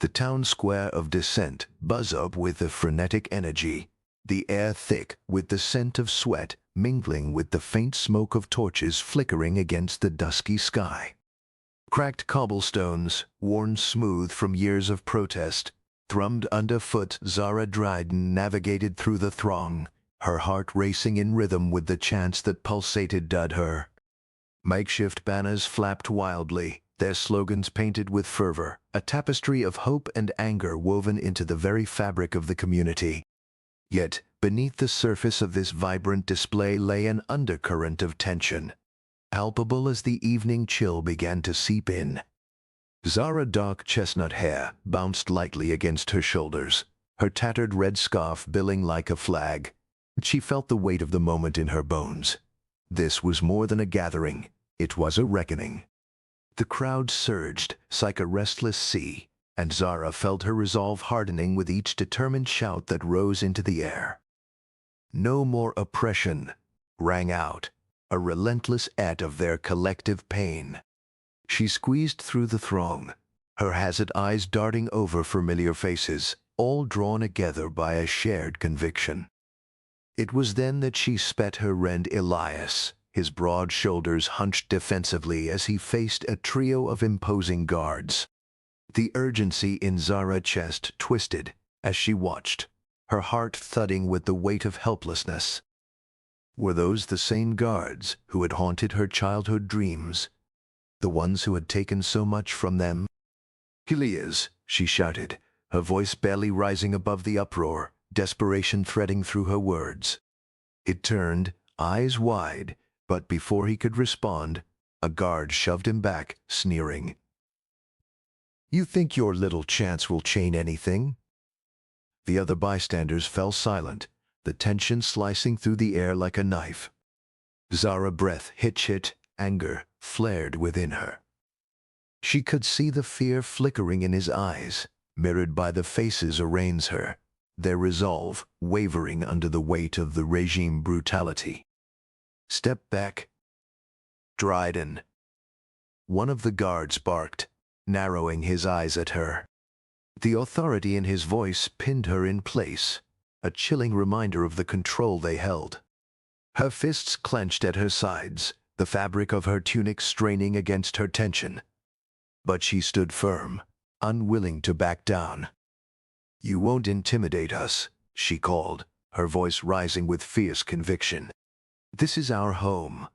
The town square of Descent buzz up with a frenetic energy, the air thick with the scent of sweat mingling with the faint smoke of torches flickering against the dusky sky. Cracked cobblestones, worn smooth from years of protest, thrummed underfoot. Zara Draeden navigated through the throng, her heart racing in rhythm with the chants that pulsated dud her. Makeshift banners flapped wildly, their slogans painted with fervor, a tapestry of hope and anger woven into the very fabric of the community. Yet, beneath the surface of this vibrant display lay an undercurrent of tension, palpable as the evening chill began to seep in. Zara's dark chestnut hair bounced lightly against her shoulders, her tattered red scarf billowing like a flag. She felt the weight of the moment in her bones. This was more than a gathering, it was a reckoning. The crowd surged like a restless sea, and Zara felt her resolve hardening with each determined shout that rose into the air. "No more oppression," rang out, a relentless echo of their collective pain. She squeezed through the throng, her hazard eyes darting over familiar faces, all drawn together by a shared conviction. It was then that she sped her friend Elias, his broad shoulders hunched defensively as he faced a trio of imposing guards. The urgency in Zara's chest twisted as she watched, her heart thudding with the weight of helplessness. Were those the same guards who had haunted her childhood dreams? The ones who had taken so much from them? "Elias," she shouted, her voice barely rising above the uproar, desperation threading through her words. It turned, eyes wide, but before he could respond, a guard shoved him back, sneering. "You think your little chance will chain anything?" The other bystanders fell silent, the tension slicing through the air like a knife. Zara's breath hit, anger flared within her. She could see the fear flickering in his eyes, mirrored by the faces around her, their resolve wavering under the weight of the regime brutality. "Step back." "Draeden." One of the guards barked, narrowing his eyes at her. The authority in his voice pinned her in place, a chilling reminder of the control they held. Her fists clenched at her sides, the fabric of her tunic straining against her tension. But she stood firm, unwilling to back down. "You won't intimidate us," she called, her voice rising with fierce conviction. "This is our home."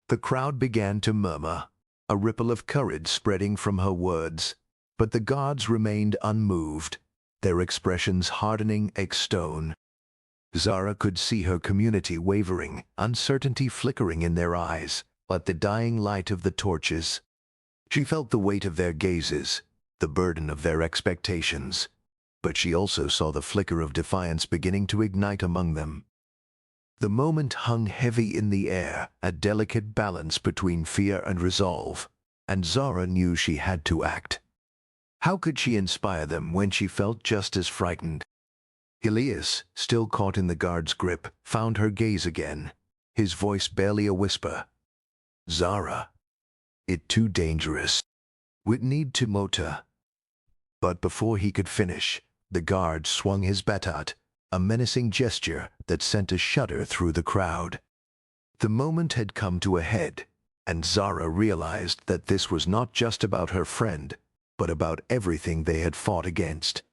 The crowd began to murmur, a ripple of courage spreading from her words, but the guards remained unmoved, their expressions hardening like stone. Zara could see her community wavering, uncertainty flickering in their eyes, like the dying light of the torches. She felt the weight of their gazes, the burden of their expectations, but she also saw the flicker of defiance beginning to ignite among them. The moment hung heavy in the air, a delicate balance between fear and resolve, and Zara knew she had to act. How could she inspire them when she felt just as frightened? Elias, still caught in the guard's grip, found her gaze again, his voice barely a whisper. "Zara, it too dangerous. We need to motor." But before he could finish, the guard swung his batat, a menacing gesture that sent a shudder through the crowd. The moment had come to a head, and Zara realized that this was not just about her friend, but about everything they had fought against.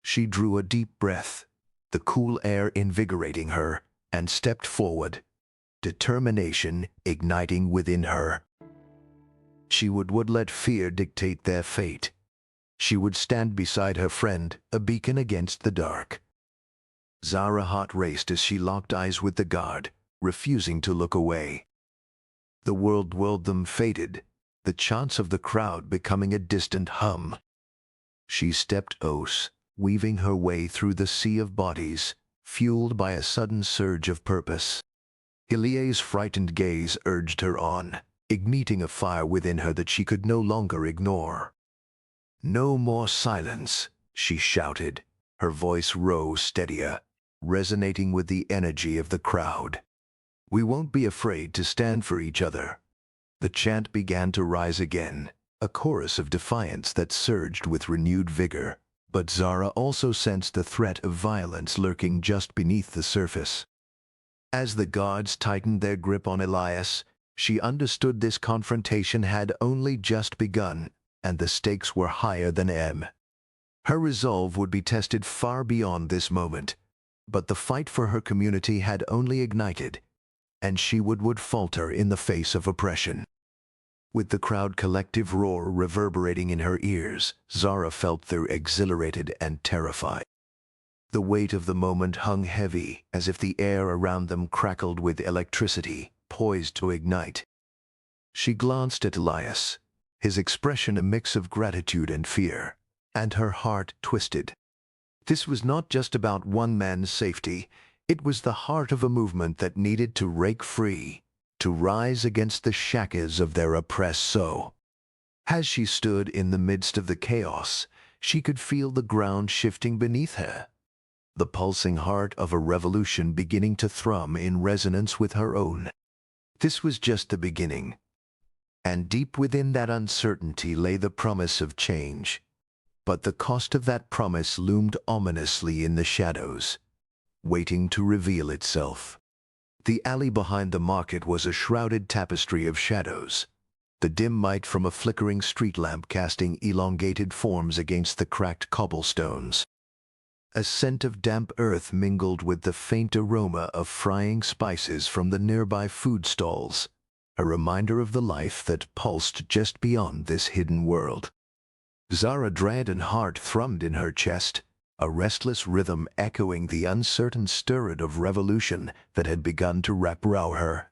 She drew a deep breath, the cool air invigorating her, and stepped forward, determination igniting within her. She would let fear dictate their fate. She would stand beside her friend, a beacon against the dark. Zara's heart raced as she locked eyes with the guard, refusing to look away. The world them faded, the chants of the crowd becoming a distant hum. She stepped close, weaving her way through the sea of bodies, fueled by a sudden surge of purpose. Elias's frightened gaze urged her on, igniting a fire within her that she could no longer ignore. "No more silence," she shouted, her voice rose steadier, resonating with the energy of the crowd. "We won't be afraid to stand for each other." The chant began to rise again, a chorus of defiance that surged with renewed vigor. But Zara also sensed the threat of violence lurking just beneath the surface. As the guards tightened their grip on Elias, she understood this confrontation had only just begun, and the stakes were higher than ever. Her resolve would be tested far beyond this moment, but the fight for her community had only ignited, and she would falter in the face of oppression. With the crowd collective roar reverberating in her ears, Zara felt their exhilarated and terrified. The weight of the moment hung heavy, as if the air around them crackled with electricity, poised to ignite. She glanced at Elias, his expression a mix of gratitude and fear, and her heart twisted. This was not just about one man's safety, it was the heart of a movement that needed to break free, to rise against the shackles of their oppressed soul. As she stood in the midst of the chaos, she could feel the ground shifting beneath her, the pulsing heart of a revolution beginning to thrum in resonance with her own. This was just the beginning, and deep within that uncertainty lay the promise of change. But the cost of that promise loomed ominously in the shadows, waiting to reveal itself. The alley behind the market was a shrouded tapestry of shadows, the dim light from a flickering street lamp casting elongated forms against the cracked cobblestones. A scent of damp earth mingled with the faint aroma of frying spices from the nearby food stalls, a reminder of the life that pulsed just beyond this hidden world. Zara's Draeden heart thrummed in her chest, a restless rhythm echoing the uncertain stir of revolution that had begun to wrap around her.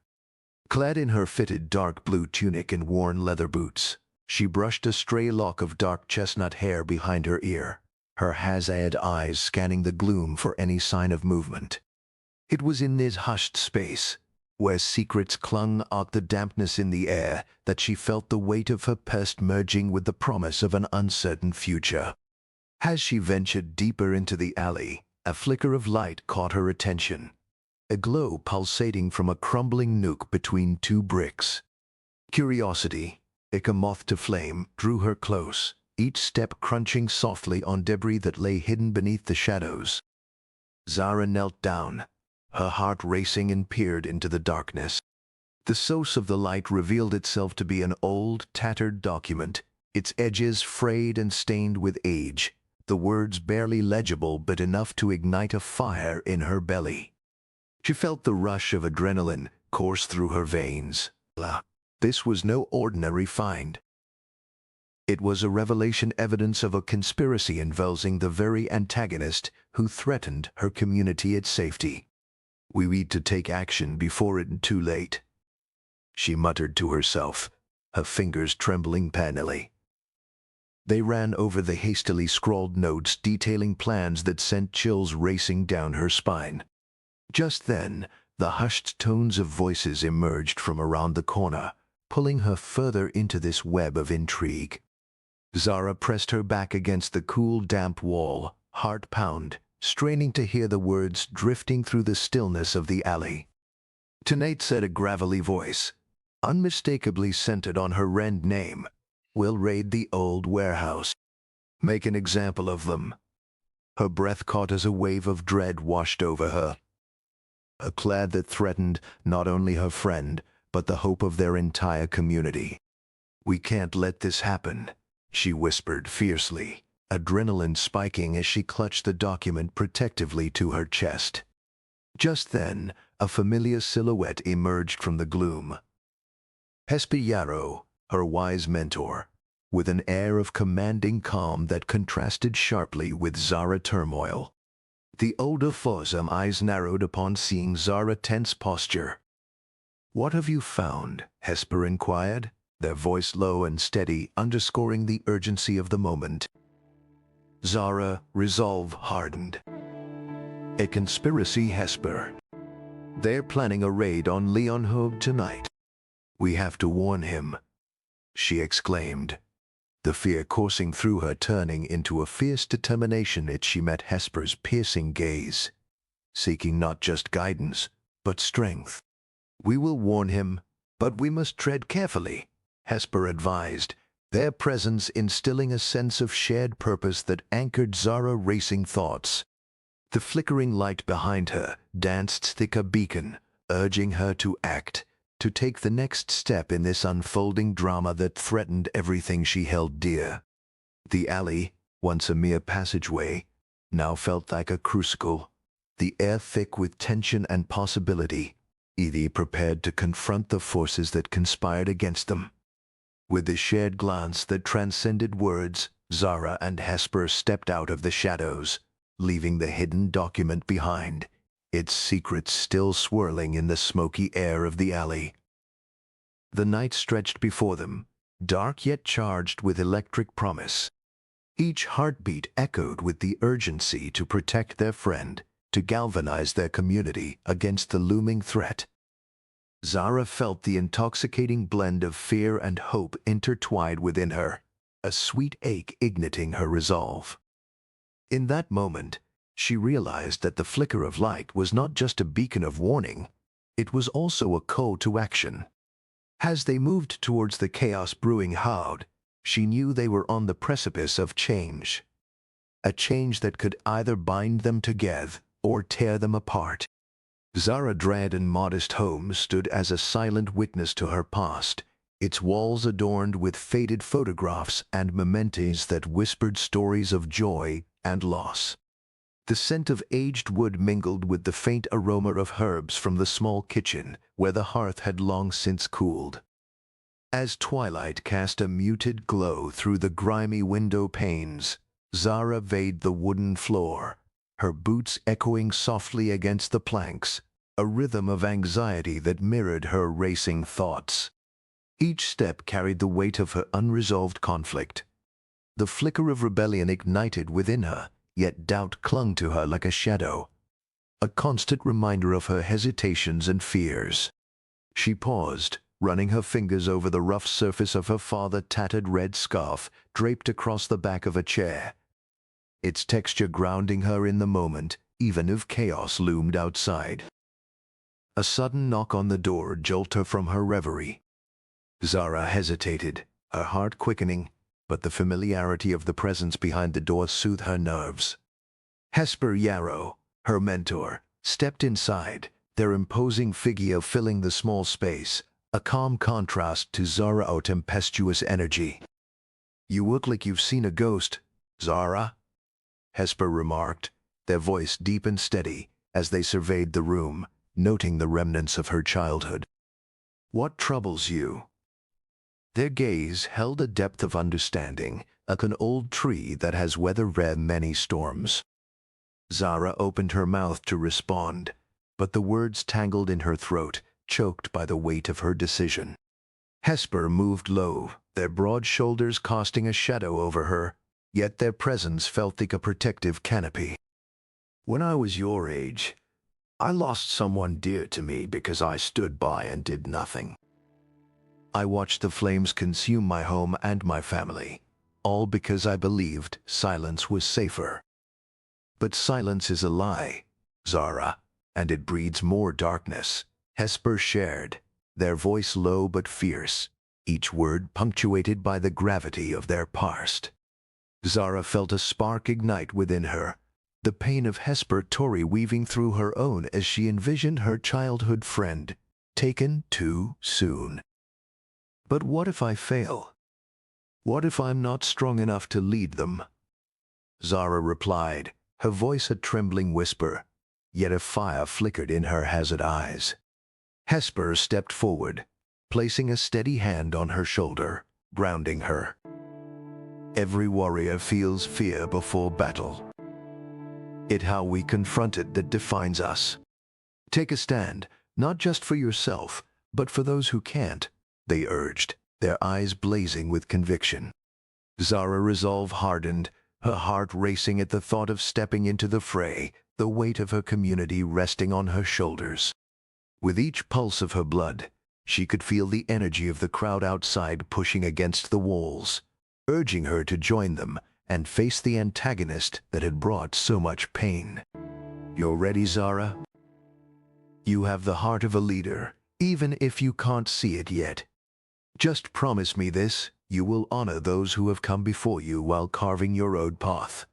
Clad in her fitted dark blue tunic and worn leather boots, she brushed a stray lock of dark chestnut hair behind her ear, her hazard eyes scanning the gloom for any sign of movement. It was in this hushed space, where secrets clung out the dampness in the air, that she felt the weight of her past merging with the promise of an uncertain future. As she ventured deeper into the alley, a flicker of light caught her attention, a glow pulsating from a crumbling nook between two bricks. Curiosity, like a moth to flame, drew her close, each step crunching softly on debris that lay hidden beneath the shadows. Zara knelt down, her heart racing, and peered into the darkness. The source of the light revealed itself to be an old, tattered document, its edges frayed and stained with age, the words barely legible but enough to ignite a fire in her belly. She felt the rush of adrenaline course through her veins. This was no ordinary find. It was a revelation, evidence of a conspiracy involving the very antagonist who threatened her community its safety. "We need to take action before it's too late," she muttered to herself, her fingers trembling painfully. They ran over the hastily scrawled notes detailing plans that sent chills racing down her spine. Just then, the hushed tones of voices emerged from around the corner, pulling her further into this web of intrigue. Zara pressed her back against the cool, damp wall, heart pound, straining to hear the words drifting through the stillness of the alley. Tonight, said a gravelly voice, unmistakably centered on her rent name, "We'll raid the old warehouse. Make an example of them." Her breath caught as a wave of dread washed over her. A cloud that threatened not only her friend, but the hope of their entire community. "We can't let this happen," she whispered fiercely, adrenaline spiking as she clutched the document protectively to her chest. Just then, a familiar silhouette emerged from the gloom. Hesper Yarrow, her wise mentor, with an air of commanding calm that contrasted sharply with Zara's turmoil. The older foe's eyes narrowed upon seeing Zara's tense posture. "What have you found?" Hesper inquired, their voice low and steady, underscoring the urgency of the moment. Zara's resolve hardened. "A conspiracy, Hesper. They're planning a raid on Leon Hogue tonight. We have to warn him," she exclaimed, the fear coursing through her turning into a fierce determination as she met Hesper's piercing gaze, seeking not just guidance, but strength. "We will warn him, but we must tread carefully," Hesper advised, their presence instilling a sense of shared purpose that anchored Zara's racing thoughts. The flickering light behind her danced thick a beacon, urging her to act, to take the next step in this unfolding drama that threatened everything she held dear. The alley, once a mere passageway, now felt like a crucible, the air thick with tension and possibility, Edie prepared to confront the forces that conspired against them. With a shared glance that transcended words, Zara and Hesper stepped out of the shadows, leaving the hidden document behind, its secrets still swirling in the smoky air of the alley. The night stretched before them, dark yet charged with electric promise. Each heartbeat echoed with the urgency to protect their friend, to galvanize their community against the looming threat. Zara felt the intoxicating blend of fear and hope intertwined within her, a sweet ache igniting her resolve. In that moment, she realized that the flicker of light was not just a beacon of warning, it was also a call to action. As they moved towards the chaos brewing horde, she knew they were on the precipice of change. A change that could either bind them together or tear them apart. Zara Draeden's modest home stood as a silent witness to her past, its walls adorned with faded photographs and mementos that whispered stories of joy and loss. The scent of aged wood mingled with the faint aroma of herbs from the small kitchen where the hearth had long since cooled. As twilight cast a muted glow through the grimy window panes, Zara veiled the wooden floor, her boots echoing softly against the planks, a rhythm of anxiety that mirrored her racing thoughts. Each step carried the weight of her unresolved conflict. The flicker of rebellion ignited within her, yet doubt clung to her like a shadow, a constant reminder of her hesitations and fears. She paused, running her fingers over the rough surface of her father's tattered red scarf draped across the back of a chair, its texture grounding her in the moment, even if chaos loomed outside. A sudden knock on the door jolted her from her reverie. Zara hesitated, her heart quickening, but the familiarity of the presence behind the door soothed her nerves. Hesper Yarrow, her mentor, stepped inside, their imposing figure filling the small space, a calm contrast to Zara's tempestuous energy. "You look like you've seen a ghost, Zara," Hesper remarked, their voice deep and steady, as they surveyed the room, noting the remnants of her childhood. "What troubles you?" Their gaze held a depth of understanding, like an old tree that has weathered many storms. Zara opened her mouth to respond, but the words tangled in her throat, choked by the weight of her decision. Hesper moved low, their broad shoulders casting a shadow over her, yet their presence felt like a protective canopy. "When I was your age, I lost someone dear to me because I stood by and did nothing. I watched the flames consume my home and my family, all because I believed silence was safer. But silence is a lie, Zara, and it breeds more darkness," Hesper shared, their voice low but fierce, each word punctuated by the gravity of their past. Zara felt a spark ignite within her, the pain of Hesper Tory weaving through her own as she envisioned her childhood friend, taken too soon. "But what if I fail? What if I'm not strong enough to lead them?" Zara replied, her voice a trembling whisper, yet a fire flickered in her haggard eyes. Hesper stepped forward, placing a steady hand on her shoulder, grounding her. "Every warrior feels fear before battle. It's how we confront it that defines us. Take a stand, not just for yourself, but for those who can't," they urged, their eyes blazing with conviction. Zara's resolve hardened, her heart racing at the thought of stepping into the fray, the weight of her community resting on her shoulders. With each pulse of her blood, she could feel the energy of the crowd outside pushing against the walls, urging her to join them and face the antagonist that had brought so much pain. "You're ready, Zara? You have the heart of a leader, even if you can't see it yet. Just promise me this, You will honor those who have come before you while carving your own path,"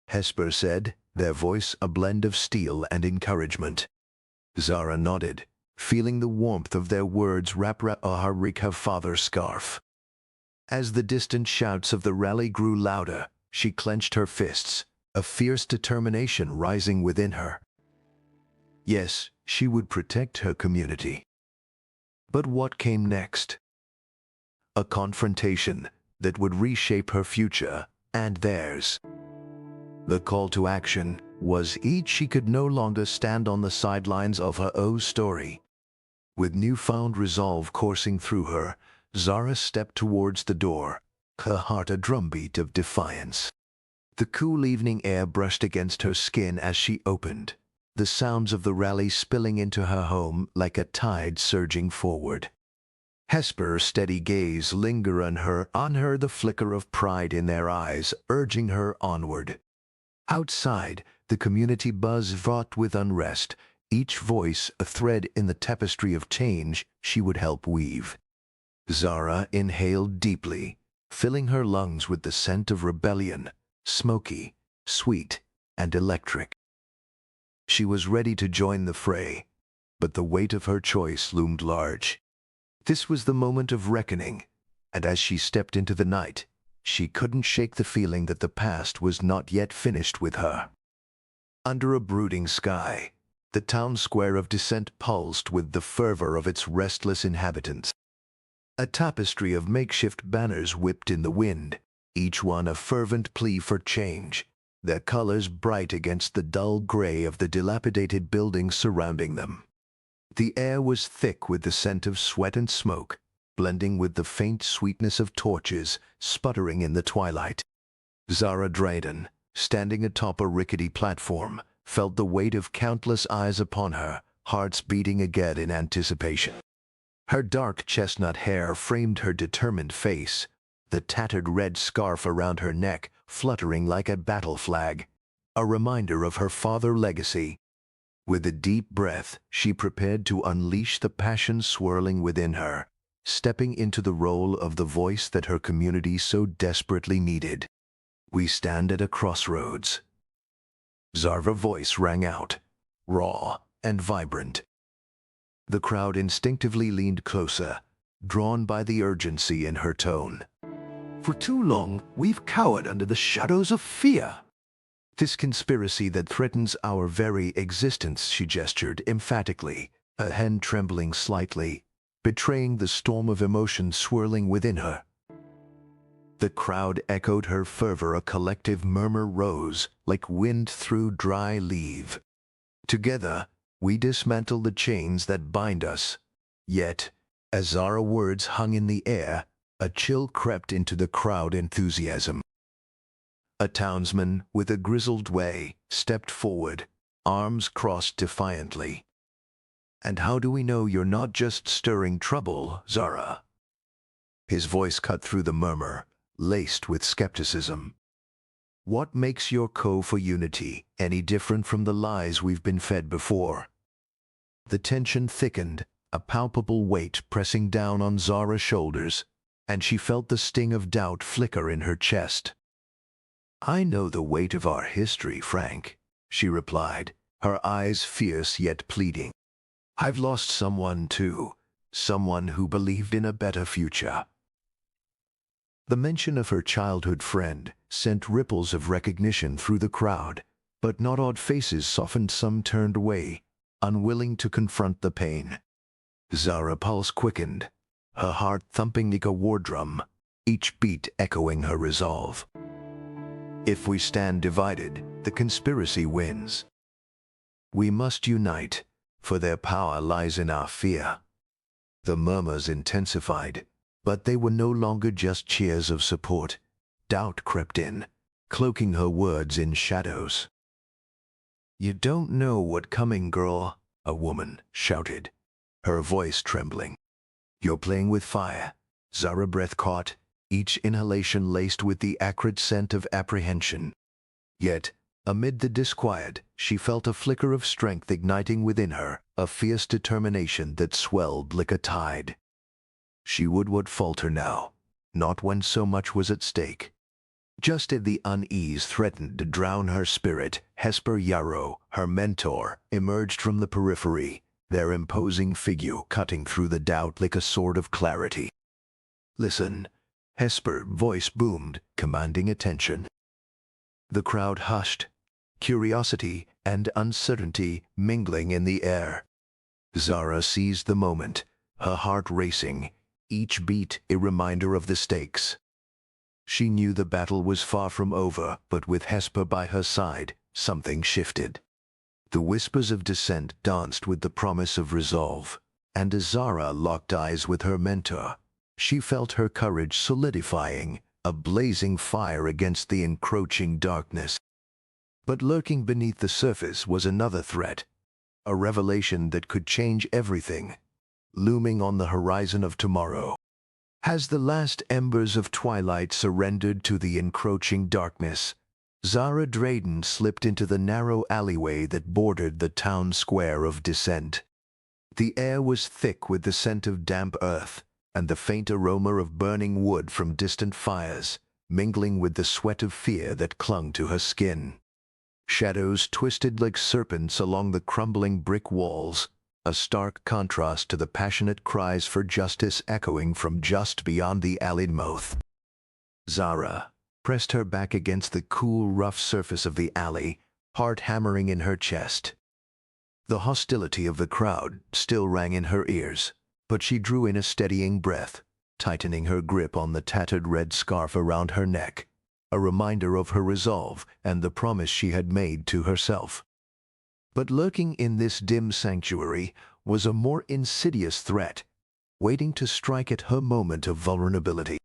Hesper said, their voice a blend of steel and encouragement. Zara nodded, feeling the warmth of their words wrap around her father's scarf. As the distant shouts of the rally grew louder, she clenched her fists, a fierce determination rising within her. Yes, she would protect her community. But what came next? A confrontation that would reshape her future and theirs. The call to action was she could no longer stand on the sidelines of her own story. With newfound resolve coursing through her, Zara stepped towards the door, her heart a drumbeat of defiance. The cool evening air brushed against her skin as she opened, the sounds of the rally spilling into her home like a tide surging forward. Hesper's steady gaze lingered on her, the flicker of pride in their eyes, urging her onward. Outside, the community buzzed fraught with unrest, each voice a thread in the tapestry of change she would help weave. Zara inhaled deeply, filling her lungs with the scent of rebellion, smoky, sweet, and electric. She was ready to join the fray, but the weight of her choice loomed large. This was the moment of reckoning, and as she stepped into the night, she couldn't shake the feeling that the past was not yet finished with her. Under a brooding sky, the town square of Descent pulsed with the fervor of its restless inhabitants. A tapestry of makeshift banners whipped in the wind, each one a fervent plea for change, their colors bright against the dull gray of the dilapidated buildings surrounding them. The air was thick with the scent of sweat and smoke, blending with the faint sweetness of torches sputtering in the twilight. Zara Draeden, standing atop a rickety platform, felt the weight of countless eyes upon her, hearts beating again in anticipation. Her dark chestnut hair framed her determined face, the tattered red scarf around her neck fluttering like a battle flag, a reminder of her father's legacy. With a deep breath, she prepared to unleash the passion swirling within her, stepping into the role of the voice that her community so desperately needed. "We stand at a crossroads." Zara's voice rang out, raw and vibrant. The crowd instinctively leaned closer, drawn by the urgency in her tone. "For too long, we've cowered under the shadows of fear. This conspiracy that threatens our very existence," she gestured emphatically, her hand trembling slightly, betraying the storm of emotion swirling within her. The crowd echoed her fervor, a collective murmur rose like wind through dry leaf. "Together, we dismantle the chains that bind us." Yet, as Zara's words hung in the air, a chill crept into the crowd enthusiasm. A townsman with a grizzled way stepped forward, arms crossed defiantly. "And how do we know you're not just stirring trouble, Zara?" His voice cut through the murmur, laced with skepticism. "What makes your call for unity any different from the lies we've been fed before?" The tension thickened, a palpable weight pressing down on Zara's shoulders, and she felt the sting of doubt flicker in her chest. "I know the weight of our history, Frank," she replied, her eyes fierce yet pleading. "I've lost someone too, someone who believed in a better future." The mention of her childhood friend sent ripples of recognition through the crowd, but not odd faces softened, some turned away, unwilling to confront the pain. Zara's pulse quickened, her heart thumping like a war drum, each beat echoing her resolve. If we stand divided, the conspiracy wins. We must unite, for their power lies in our fear. The murmurs intensified, but they were no longer just cheers of support. Doubt crept in, cloaking her words in shadows. "You don't know what's coming, girl," a woman shouted, her voice trembling. "You're playing with fire." Zara's breath caught, each inhalation laced with the acrid scent of apprehension. Yet, amid the disquiet, she felt a flicker of strength igniting within her, a fierce determination that swelled like a tide. She would not falter now, not when so much was at stake. Just as the unease threatened to drown her spirit, Hesper Yarrow, her mentor, emerged from the periphery, their imposing figure cutting through the doubt like a sword of clarity. "Listen," Hesper's voice boomed, commanding attention. The crowd hushed, curiosity and uncertainty mingling in the air. Zara seized the moment, her heart racing, each beat a reminder of the stakes. She knew the battle was far from over, but with Hesper by her side, something shifted. The whispers of dissent danced with the promise of resolve, and as Zara locked eyes with her mentor, she felt her courage solidifying, a blazing fire against the encroaching darkness. But lurking beneath the surface was another threat, a revelation that could change everything, looming on the horizon of tomorrow. As the last embers of twilight surrendered to the encroaching darkness, Zara Draeden slipped into the narrow alleyway that bordered the town square of Dissent. The air was thick with the scent of damp earth and the faint aroma of burning wood from distant fires, mingling with the sweat of fear that clung to her skin. Shadows twisted like serpents along the crumbling brick walls, a stark contrast to the passionate cries for justice echoing from just beyond the alley's mouth. Zara pressed her back against the cool, rough surface of the alley, heart hammering in her chest. The hostility of the crowd still rang in her ears, but she drew in a steadying breath, tightening her grip on the tattered red scarf around her neck, a reminder of her resolve and the promise she had made to herself. But lurking in this dim sanctuary was a more insidious threat, waiting to strike at her moment of vulnerability.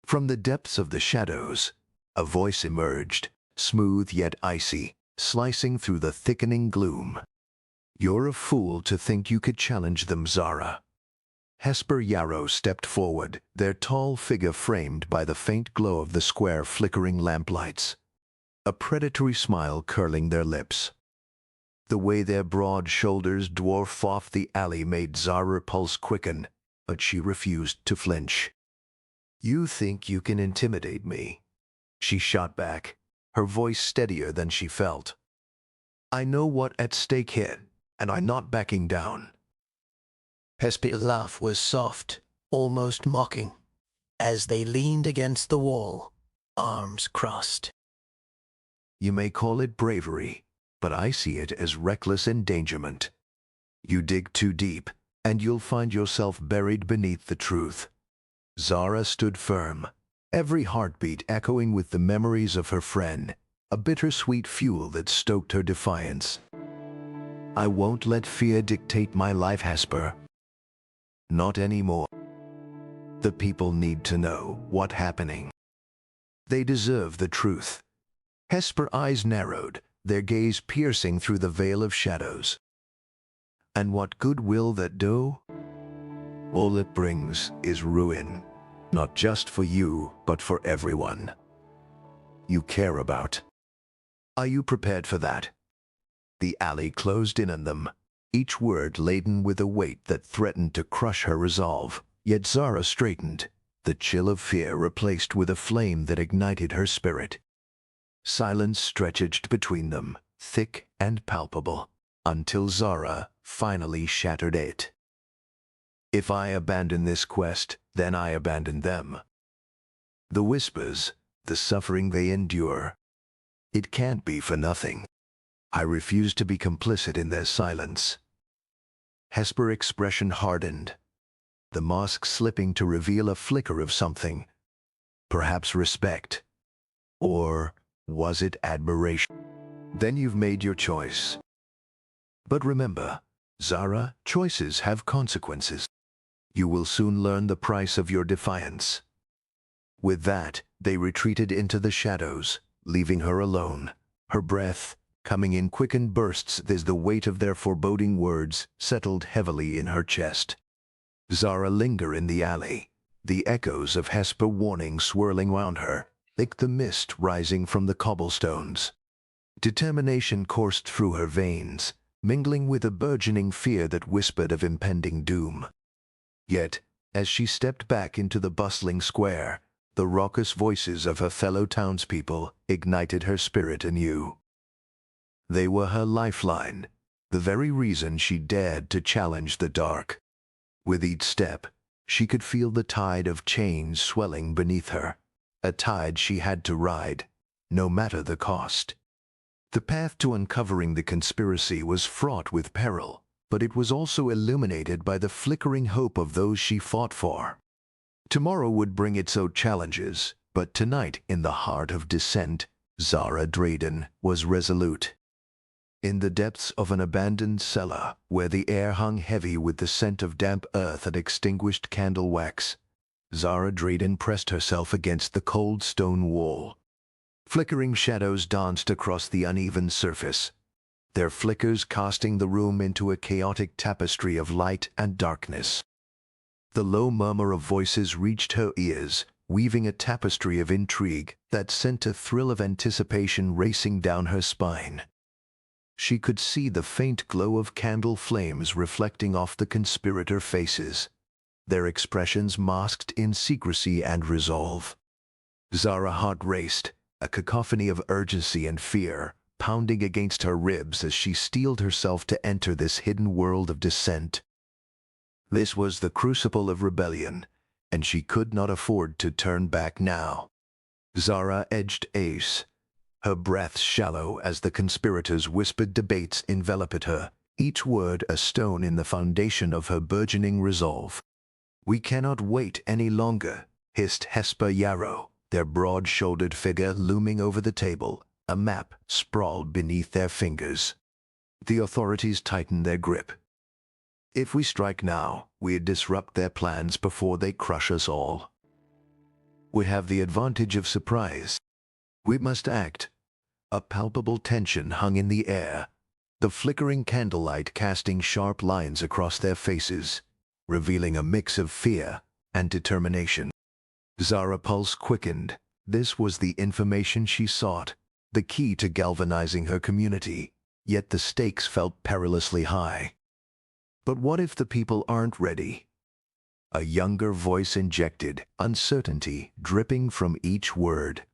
From the depths of the shadows, a voice emerged, smooth yet icy, slicing through the thickening gloom. "You're a fool to think you could challenge them, Zara." Hesper Yarrow stepped forward, their tall figure framed by the faint glow of the square flickering lamplights, a predatory smile curling their lips. The way their broad shoulders dwarfed off the alley made Zara's pulse quicken, but she refused to flinch. "You think you can intimidate me?" she shot back, her voice steadier than she felt. "I know what's at stake here, and I'm not backing down." Hesper's laugh was soft, almost mocking, as they leaned against the wall, arms crossed. "You may call it bravery, but I see it as reckless endangerment. You dig too deep, and you'll find yourself buried beneath the truth." Zara stood firm, every heartbeat echoing with the memories of her friend, a bittersweet fuel that stoked her defiance. "I won't let fear dictate my life, Hesper. Not anymore. The people need to know what's happening. They deserve the truth." Hesper's eyes narrowed, their gaze piercing through the veil of shadows. "And what good will that do? All it brings is ruin, not just for you, but for everyone you care about. Are you prepared for that?" The alley closed in on them, each word laden with a weight that threatened to crush her resolve. Yet Zara straightened, the chill of fear replaced with a flame that ignited her spirit. Silence stretched between them, thick and palpable, until Zara finally shattered it. "If I abandon this quest, then I abandon them. The whispers, the suffering they endure, it can't be for nothing. I refuse to be complicit in their silence." Hesper's expression hardened, the mask slipping to reveal a flicker of something. Perhaps respect. Or was it admiration? "Then you've made your choice. But remember, Zara, choices have consequences. You will soon learn the price of your defiance." With that, they retreated into the shadows, leaving her alone, her breath coming in quickened bursts as the weight of their foreboding words settled heavily in her chest. Zara lingered in the alley, the echoes of Hesper's warning swirling round her, like the mist rising from the cobblestones. Determination coursed through her veins, mingling with a burgeoning fear that whispered of impending doom. Yet, as she stepped back into the bustling square, The raucous voices of her fellow townspeople ignited her spirit anew. They were her lifeline, the very reason she dared to challenge the dark. With each step, she could feel the tide of change swelling beneath her, a tide she had to ride, no matter the cost. The path to uncovering the conspiracy was fraught with peril, but it was also illuminated by the flickering hope of those she fought for. Tomorrow would bring its own challenges, but tonight, in the heart of dissent, Zara Draeden was resolute. In the depths of an abandoned cellar, where the air hung heavy with the scent of damp earth and extinguished candle wax, Zara Draeden pressed herself against the cold stone wall. Flickering shadows danced across the uneven surface, their flickers casting the room into a chaotic tapestry of light and darkness. The low murmur of voices reached her ears, weaving a tapestry of intrigue that sent a thrill of anticipation racing down her spine. She could see the faint glow of candle flames reflecting off the conspirator faces, their expressions masked in secrecy and resolve. Zara's heart raced, a cacophony of urgency and fear pounding against her ribs as she steeled herself to enter this hidden world of dissent. This was the crucible of rebellion, and she could not afford to turn back now. Zara edged Ace, her breath shallow as the conspirators' whispered debates enveloped her, each word a stone in the foundation of her burgeoning resolve. "We cannot wait any longer," hissed Hesper Yarrow, their broad-shouldered figure looming over the table, a map sprawled beneath their fingers. The authorities tightened their grip. "If we strike now, we disrupt their plans before they crush us all. We have the advantage of surprise. We must act." A palpable tension hung in the air, the flickering candlelight casting sharp lines across their faces, revealing a mix of fear and determination. Zara's pulse quickened. This was the information she sought, the key to galvanizing her community, yet the stakes felt perilously high. But what if the people aren't ready? A younger voice injected, uncertainty dripping from each word.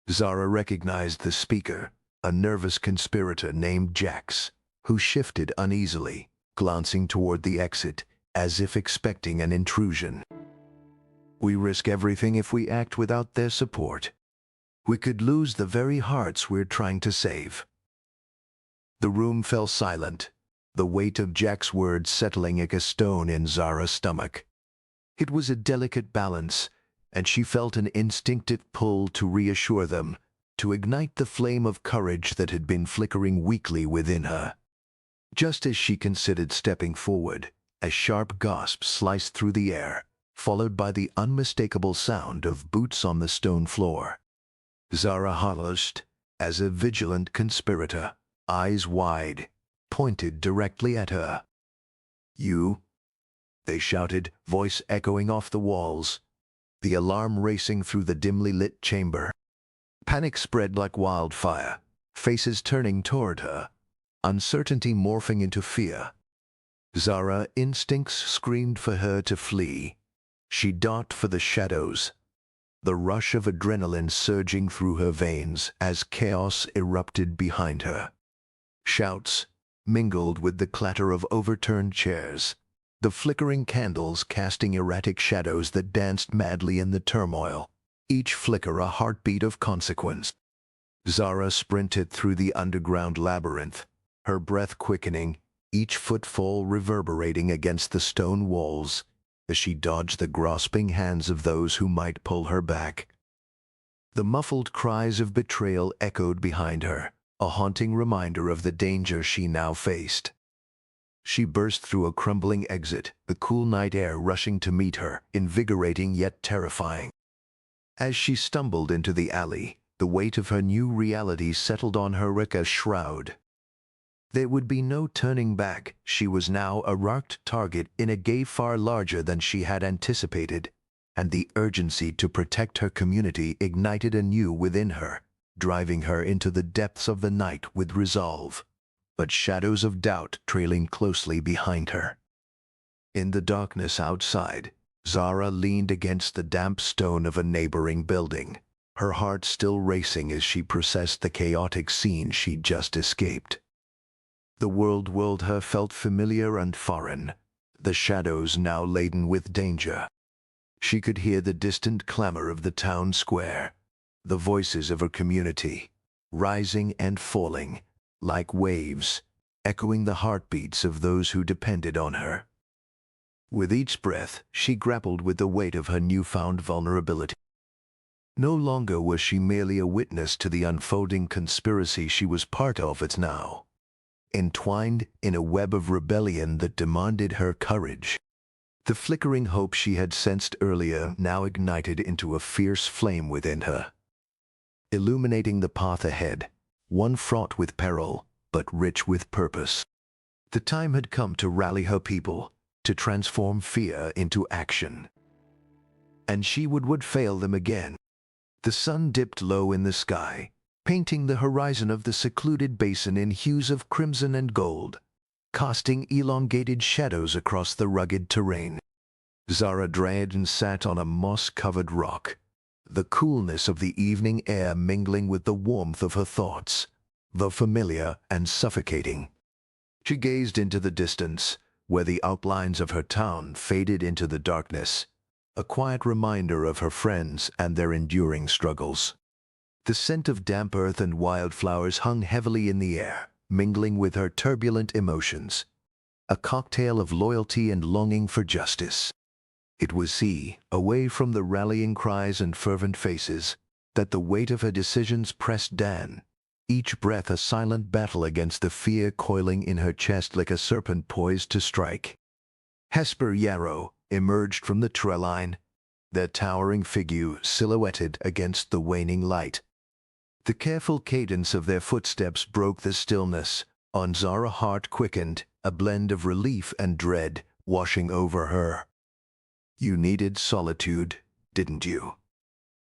Zara recognized the speaker, a nervous conspirator named Jax, who shifted uneasily, glancing toward the exit, as if expecting an intrusion. "We risk everything if we act without their support. We could lose the very hearts we're trying to save." The room fell silent, the weight of Jack's words settling like a stone in Zara's stomach. It was a delicate balance, and she felt an instinctive pull to reassure them, to ignite the flame of courage that had been flickering weakly within her. Just as she considered stepping forward, a sharp gasp sliced through the air, followed by the unmistakable sound of boots on the stone floor. Zara Hollost, as a vigilant conspirator, eyes wide, pointed directly at her. "You?" they shouted, voice echoing off the walls, the alarm racing through the dimly lit chamber. Panic spread like wildfire, faces turning toward her, uncertainty morphing into fear. Zara's instincts screamed for her to flee. She darted for the shadows, the rush of adrenaline surging through her veins as chaos erupted behind her. Shouts mingled with the clatter of overturned chairs, the flickering candles casting erratic shadows that danced madly in the turmoil, each flicker a heartbeat of consequence. Zara sprinted through the underground labyrinth, her breath quickening, each footfall reverberating against the stone walls, as she dodged the grasping hands of those who might pull her back. The muffled cries of betrayal echoed behind her, a haunting reminder of the danger she now faced. She burst through a crumbling exit, the cool night air rushing to meet her, invigorating yet terrifying. As she stumbled into the alley, the weight of her new reality settled on her like a shroud. There would be no turning back. She was now a marked target in a game far larger than she had anticipated, and the urgency to protect her community ignited anew within her, driving her into the depths of the night with resolve, but shadows of doubt trailing closely behind her. In the darkness outside, Zara leaned against the damp stone of a neighboring building, her heart still racing as she processed the chaotic scene she'd just escaped. The world her felt familiar and foreign, the shadows now laden with danger. She could hear the distant clamor of the town square, the voices of her community, rising and falling, like waves, echoing the heartbeats of those who depended on her. With each breath, she grappled with the weight of her newfound vulnerability. No longer was she merely a witness to the unfolding conspiracy she was part of it now, entwined in a web of rebellion that demanded her courage. The flickering hope she had sensed earlier now ignited into a fierce flame within her, illuminating the path ahead, one fraught with peril, but rich with purpose. The time had come to rally her people, to transform fear into action. And she would fail them again. The sun dipped low in the sky, painting the horizon of the secluded basin in hues of crimson and gold, casting elongated shadows across the rugged terrain. Zara Draeden sat on a moss-covered rock, the coolness of the evening air mingling with the warmth of her thoughts, though familiar and suffocating. She gazed into the distance, where the outlines of her town faded into the darkness, a quiet reminder of her friends and their enduring struggles. The scent of damp earth and wildflowers hung heavily in the air, mingling with her turbulent emotions, a cocktail of loyalty and longing for justice. It was he, away from the rallying cries and fervent faces, that the weight of her decisions pressed down, each breath a silent battle against the fear coiling in her chest like a serpent poised to strike. Hesper Yarrow emerged from the tree line, their towering figure silhouetted against the waning light. The careful cadence of their footsteps broke the stillness. On Zara's heart quickened, a blend of relief and dread washing over her. "You needed solitude, didn't you?"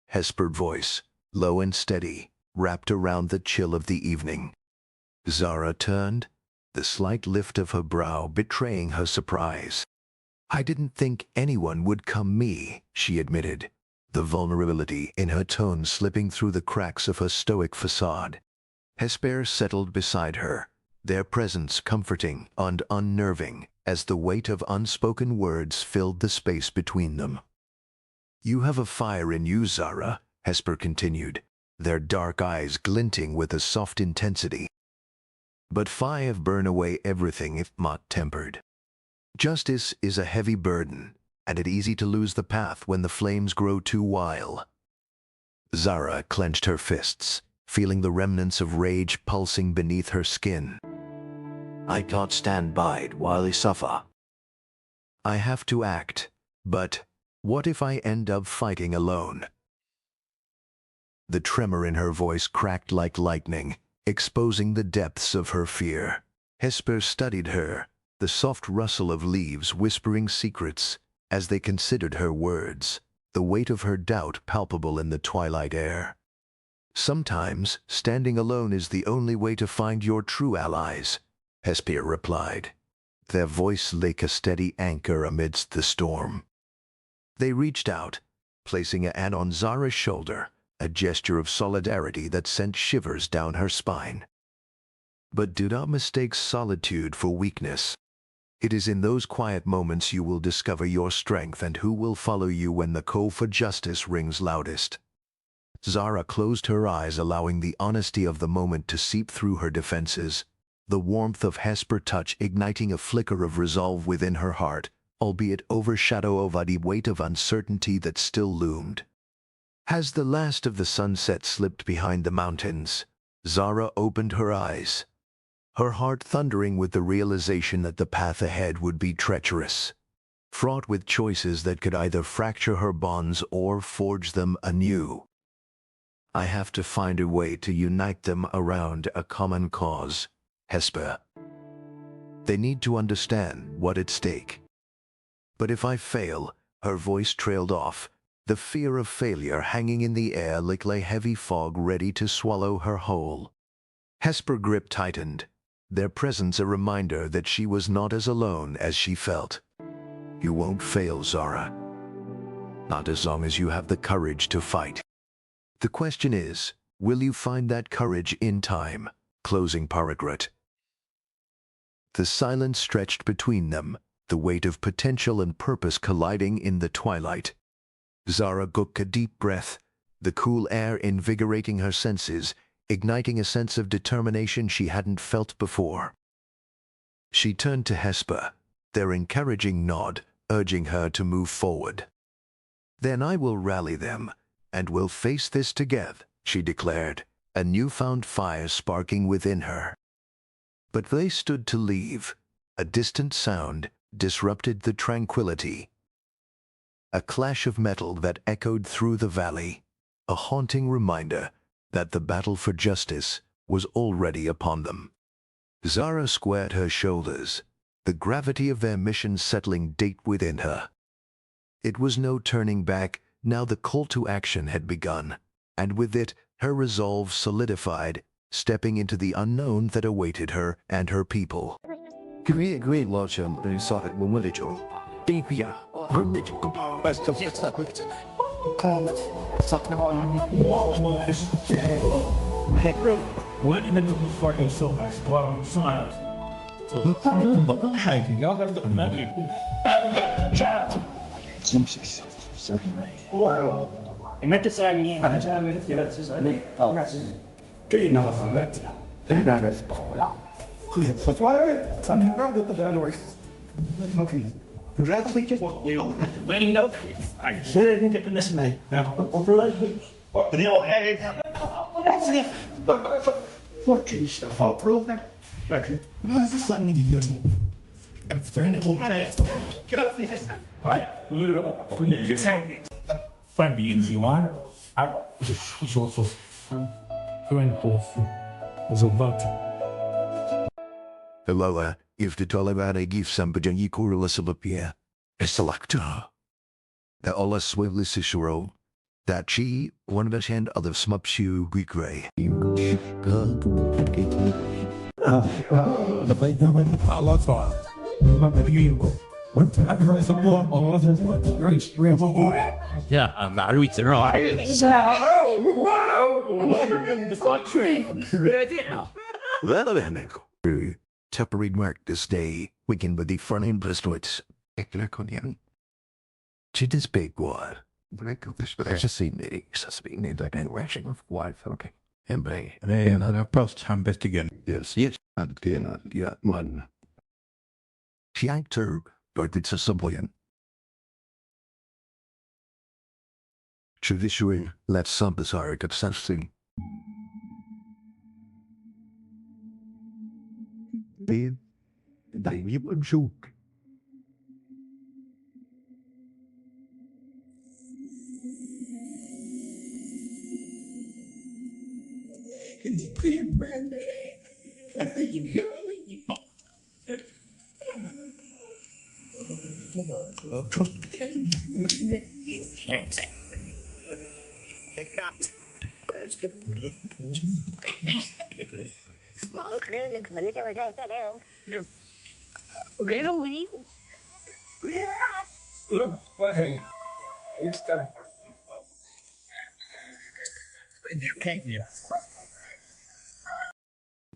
Hesper's voice, low and steady, wrapped around the chill of the evening. Zara turned, the slight lift of her brow betraying her surprise. "I didn't think anyone would come me," she admitted, the vulnerability in her tone slipping through the cracks of her stoic facade. Hesper settled beside her, their presence comforting and unnerving as the weight of unspoken words filled the space between them. "You have a fire in you, Zara," Hesper continued, their dark eyes glinting with a soft intensity. "But fire burn away everything if not tempered. Justice is a heavy burden, and it's easy to lose the path when the flames grow too wild." Zara clenched her fists, feeling the remnants of rage pulsing beneath her skin. "I can't stand by it while they suffer. I have to act, but what if I end up fighting alone?" The tremor in her voice cracked like lightning, exposing the depths of her fear. Hesper studied her, the soft rustle of leaves whispering secrets as they considered her words, the weight of her doubt palpable in the twilight air. "Sometimes standing alone is the only way to find your true allies," Hesper replied, their voice like a steady anchor amidst the storm. They reached out, placing a hand on Zara's shoulder, a gesture of solidarity that sent shivers down her spine. But do not mistake solitude for weakness. It is in those quiet moments you will discover your strength and who will follow you when the call for justice rings loudest. Zara closed her eyes, allowing the honesty of the moment to seep through her defenses, the warmth of Hesper's touch igniting a flicker of resolve within her heart, albeit overshadowed by the weight of uncertainty that still loomed. As the last of the sunset slipped behind the mountains, Zara opened her eyes, her heart thundering with the realization that the path ahead would be treacherous, fraught with choices that could either fracture her bonds or forge them anew. "I have to find a way to unite them around a common cause, Hesper. They need to understand what's at stake. But if I fail," her voice trailed off, the fear of failure hanging in the air like a heavy fog ready to swallow her whole. Hesper's grip tightened, their presence a reminder that she was not as alone as she felt. "You won't fail, Zara. Not as long as you have the courage to fight. The question is, will you find that courage in time? Closing paragraph. The silence stretched between them, the weight of potential and purpose colliding in the twilight. Zara took a deep breath, the cool air invigorating her senses, igniting a sense of determination she hadn't felt before. She turned to Hesper, their encouraging nod, urging her to move forward. "Then I will rally them, and we'll face this together," she declared, a newfound fire sparking within her. But they stood to leave. A distant sound disrupted the tranquility. A clash of metal that echoed through the valley, a haunting reminder that the battle for justice was already upon them. Zara squared her shoulders, the gravity of their mission settling deep within her. It was no turning back, now the call to action had begun, and with it her resolve solidified, stepping into the unknown that awaited her and her people. Lola, if the Taliban give somebody you call us up here, a selector. The Allah swively sishuro, that she, one of us and other smupshu gray. Yeah, I'm not with the right. Temporary mark this day, weekend with the front end blisters. To this big one. I just seen the suspecting that and rushing of wife, okay. And by another post time best again. yes, and then yeah, one. She ain't her, but it's a subway. Traditionally, let's some bizarre get something. Then, you would joke.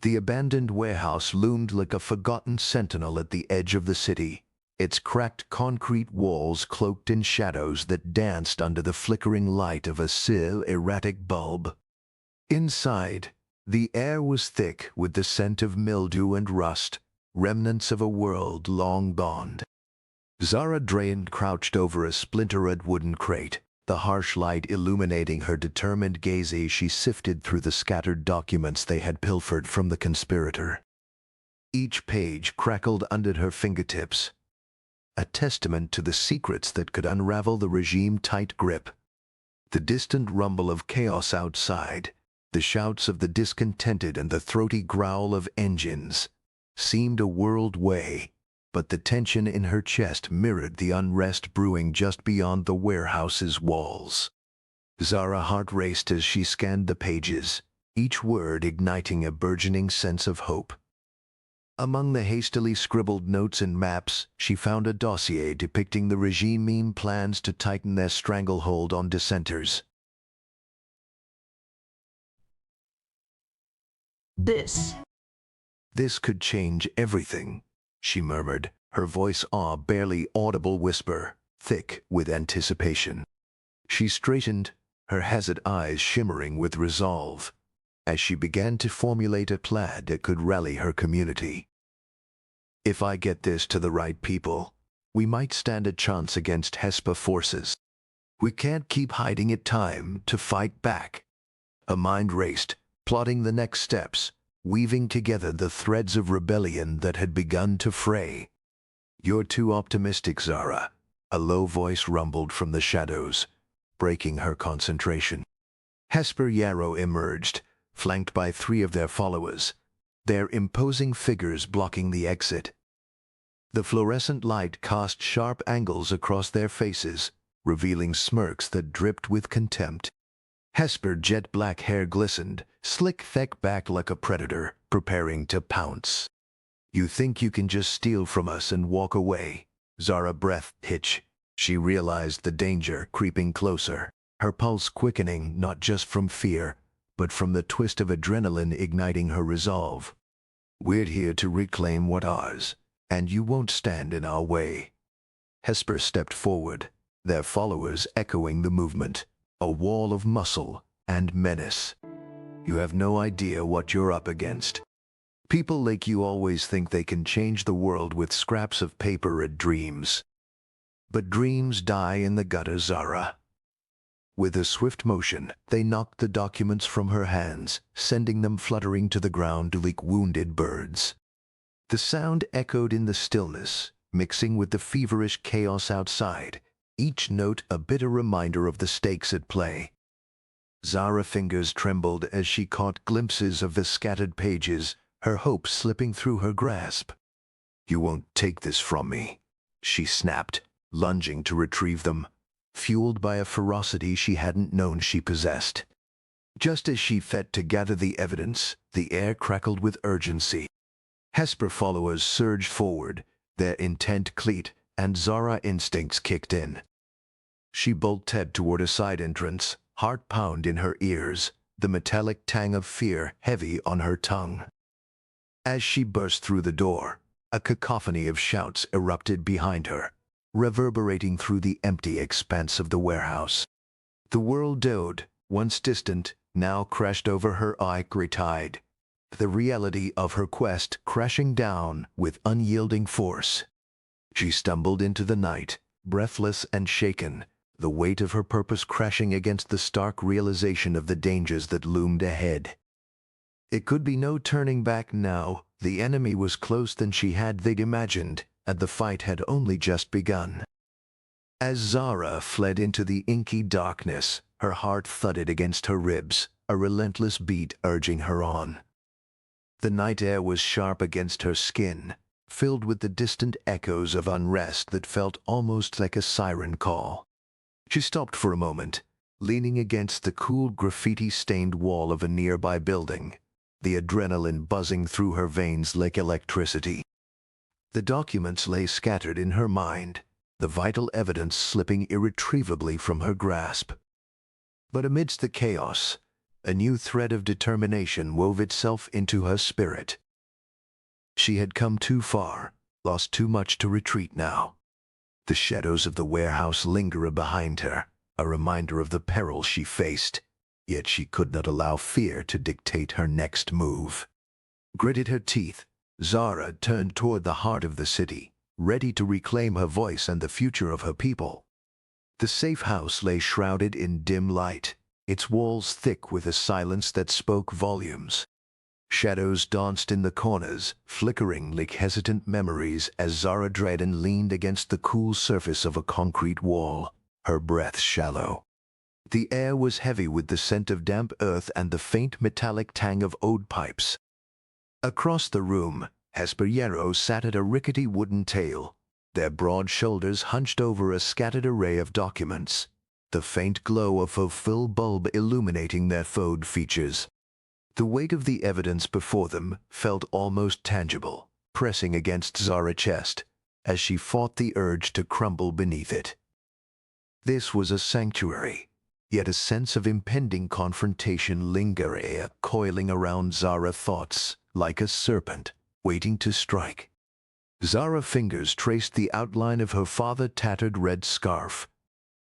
The abandoned warehouse loomed like a forgotten sentinel at the edge of the city, its cracked concrete walls cloaked in shadows that danced under the flickering light of a still erratic bulb. Inside, the air was thick with the scent of mildew and rust, remnants of a world long gone. Zara Draeden crouched over a splintered wooden crate, the harsh light illuminating her determined gaze as she sifted through the scattered documents they had pilfered from the conspirator. Each page crackled under her fingertips, a testament to the secrets that could unravel the regime's tight grip. The distant rumble of chaos outside, the shouts of the discontented and the throaty growl of engines, seemed a world away, but the tension in her chest mirrored the unrest brewing just beyond the warehouse's walls. Zara's heart raced as she scanned the pages, each word igniting a burgeoning sense of hope. Among the hastily scribbled notes and maps, she found a dossier depicting the regime plans to tighten their stranglehold on dissenters. This could change everything, she murmured, her voice a barely audible whisper, thick with anticipation. She straightened, her haggard eyes shimmering with resolve, as she began to formulate a plan that could rally her community. If I get this to the right people, we might stand a chance against Hesper forces. We can't keep hiding it. Time to fight back. Her mind raced, plotting the next steps, weaving together the threads of rebellion that had begun to fray. You're too optimistic, Zara, a low voice rumbled from the shadows, breaking her concentration. Hesper Yarrow emerged, flanked by 3 of their followers, their imposing figures blocking the exit. The fluorescent light cast sharp angles across their faces, revealing smirks that dripped with contempt. Hesper's jet-black hair glistened, slick thick back like a predator, preparing to pounce. You think you can just steal from us and walk away? Zara breath hitch. She realized the danger creeping closer, her pulse quickening not just from fear, but from the twist of adrenaline igniting her resolve. We're here to reclaim what's ours, and you won't stand in our way. Hesper stepped forward, their followers echoing the movement, a wall of muscle and menace. You have no idea what you're up against. People like you always think they can change the world with scraps of paper and dreams. But dreams die in the gutter, Zara. With a swift motion, they knocked the documents from her hands, sending them fluttering to the ground like wounded birds. The sound echoed in the stillness, mixing with the feverish chaos outside, each note a bitter reminder of the stakes at play. Zara's fingers trembled as she caught glimpses of the scattered pages, her hopes slipping through her grasp. You won't take this from me, she snapped, lunging to retrieve them, fueled by a ferocity she hadn't known she possessed. Just as she set to gather the evidence, the air crackled with urgency. Hesper followers surged forward, their intent cleat, and Zara instincts kicked in. She bolted toward a side entrance, heart pound in her ears, the metallic tang of fear heavy on her tongue. As she burst through the door, a cacophony of shouts erupted behind her, reverberating through the empty expanse of the warehouse. The world dode, once distant, now crashed over her ivory tide, the reality of her quest crashing down with unyielding force. She stumbled into the night, breathless and shaken, the weight of her purpose crashing against the stark realization of the dangers that loomed ahead. It could be no turning back now. The enemy was closer than she had they'd imagined, and the fight had only just begun. As Zara fled into the inky darkness, her heart thudded against her ribs, a relentless beat urging her on. The night air was sharp against her skin, filled with the distant echoes of unrest that felt almost like a siren call. She stopped for a moment, leaning against the cool graffiti-stained wall of a nearby building, the adrenaline buzzing through her veins like electricity. The documents lay scattered in her mind, the vital evidence slipping irretrievably from her grasp. But amidst the chaos, a new thread of determination wove itself into her spirit. She had come too far, lost too much to retreat now. The shadows of the warehouse lingered behind her, a reminder of the peril she faced, yet she could not allow fear to dictate her next move. Gritted her teeth, Zara turned toward the heart of the city, ready to reclaim her voice and the future of her people. The safe house lay shrouded in dim light, its walls thick with a silence that spoke volumes. Shadows danced in the corners, flickering like hesitant memories as Zara Draeden leaned against the cool surface of a concrete wall, her breath shallow. The air was heavy with the scent of damp earth and the faint metallic tang of old pipes. Across the room, Hesper Yarrow sat at a rickety wooden table, their broad shoulders hunched over a scattered array of documents, the faint glow of a full bulb illuminating their furrowed features. The weight of the evidence before them felt almost tangible, pressing against Zara's chest as she fought the urge to crumble beneath it. This was a sanctuary, yet a sense of impending confrontation lingered, coiling around Zara's thoughts like a serpent waiting to strike. Zara's fingers traced the outline of her father's tattered red scarf,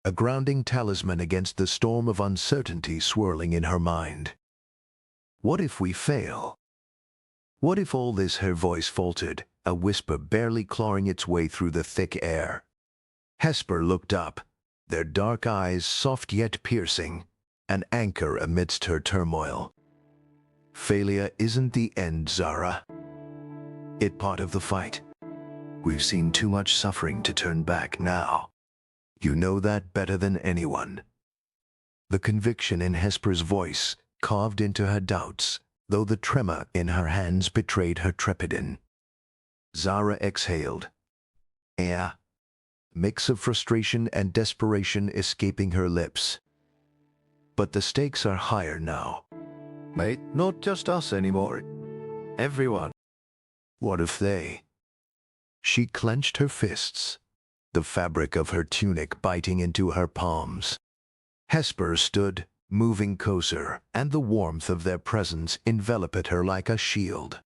a grounding talisman against the storm of uncertainty swirling in her mind. What if we fail? What if all this? Her voice faltered, a whisper barely clawing its way through the thick air. Hesper looked up, their dark eyes soft yet piercing, an anchor amidst her turmoil. Failure isn't the end, Zara. It's part of the fight. We've seen too much suffering to turn back now. You know that better than anyone. The conviction in Hesper's voice carved into her doubts, though the tremor in her hands betrayed her trepidation. Zara exhaled. A mix of frustration and desperation escaping her lips. But the stakes are higher now. Mate, not just us anymore. Everyone. What if they? She clenched her fists, the fabric of her tunic biting into her palms. Hesper stood, moving closer, and the warmth of their presence enveloped her like a shield.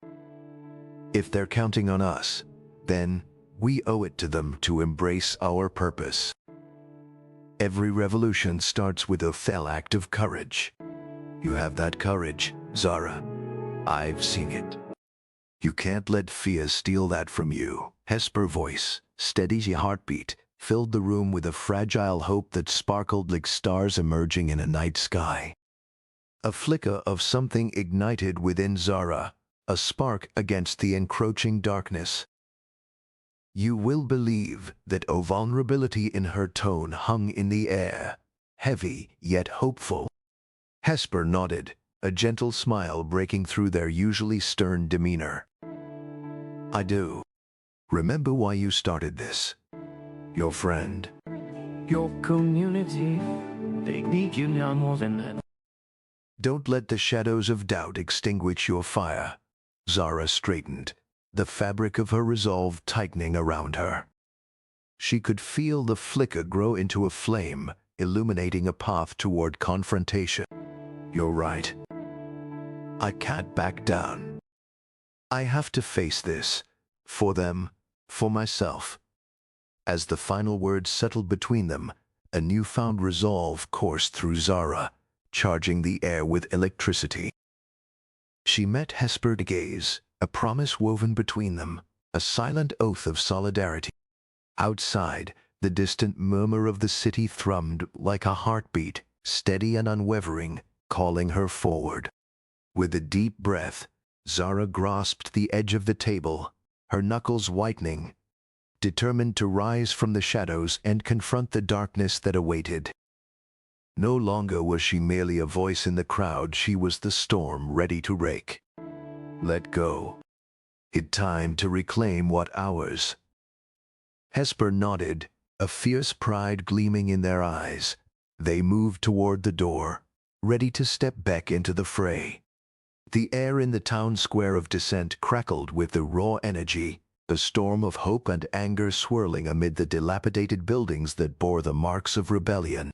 If they're counting on us, then we owe it to them to embrace our purpose. Every revolution starts with a fell act of courage. You have that courage, Zara. I've seen it. You can't let fear steal that from you. Hesper's voice, steady as a heartbeat, filled the room with a fragile hope that sparkled like stars emerging in a night sky. A flicker of something ignited within Zara, a spark against the encroaching darkness. You will believe that a vulnerability in her tone hung in the air, heavy yet hopeful. Hesper nodded, a gentle smile breaking through their usually stern demeanor. I do. Remember why you started this. Your friend. Your community. They need you now more than that. Don't let the shadows of doubt extinguish your fire. Zara straightened, the fabric of her resolve tightening around her. She could feel the flicker grow into a flame, illuminating a path toward confrontation. You're right. I can't back down. I have to face this. For them, for myself. As the final words settled between them, a newfound resolve coursed through Zara, charging the air with electricity. She met Hesper's gaze, a promise woven between them, a silent oath of solidarity. Outside, the distant murmur of the city thrummed like a heartbeat, steady and unwavering, calling her forward. With a deep breath, Zara grasped the edge of the table, her knuckles whitening, determined to rise from the shadows and confront the darkness that awaited. No longer was she merely a voice in the crowd, she was the storm ready to rake. Let go. It's time to reclaim what ours. Hesper nodded, a fierce pride gleaming in their eyes. They moved toward the door, ready to step back into the fray. The air in the town square of Descent crackled with the raw energy, the storm of hope and anger swirling amid the dilapidated buildings that bore the marks of rebellion.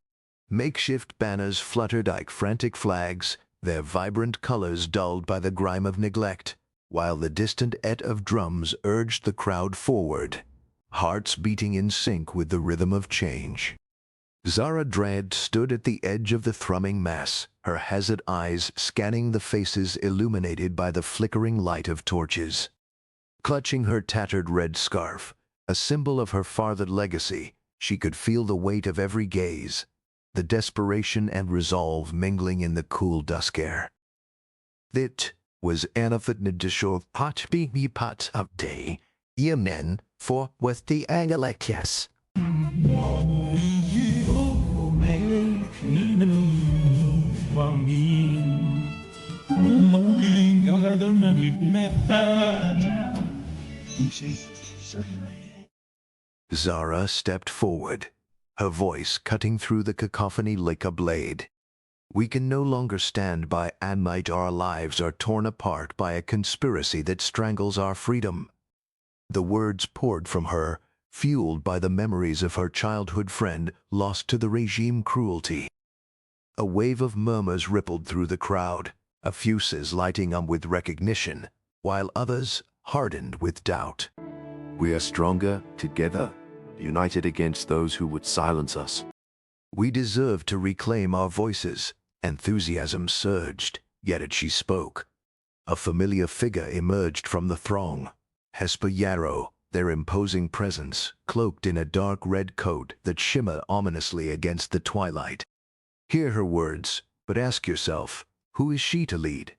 Makeshift banners fluttered like frantic flags, their vibrant colors dulled by the grime of neglect, while the distant beat of drums urged the crowd forward, hearts beating in sync with the rhythm of change. Zara Draeden stood at the edge of the thrumming mass, her haggard eyes scanning the faces illuminated by the flickering light of torches. Clutching her tattered red scarf, a symbol of her father's legacy, she could feel the weight of every gaze, the desperation and resolve mingling in the cool dusk air. It was anafitnidisho pot be pot of day, ye men, for with the angelekes. Zara stepped forward, her voice cutting through the cacophony like a blade. We can no longer stand by and might our lives are torn apart by a conspiracy that strangles our freedom. The words poured from her, fueled by the memories of her childhood friend lost to the regime cruelty. A wave of murmurs rippled through the crowd, a few lighting up with recognition, while others hardened with doubt. We are stronger together, united against those who would silence us. We deserve to reclaim our voices. Enthusiasm surged, yet as she spoke, a familiar figure emerged from the throng. Hesper Yarrow, their imposing presence, cloaked in a dark red coat that shimmered ominously against the twilight. Hear her words, but ask yourself, who is she to lead?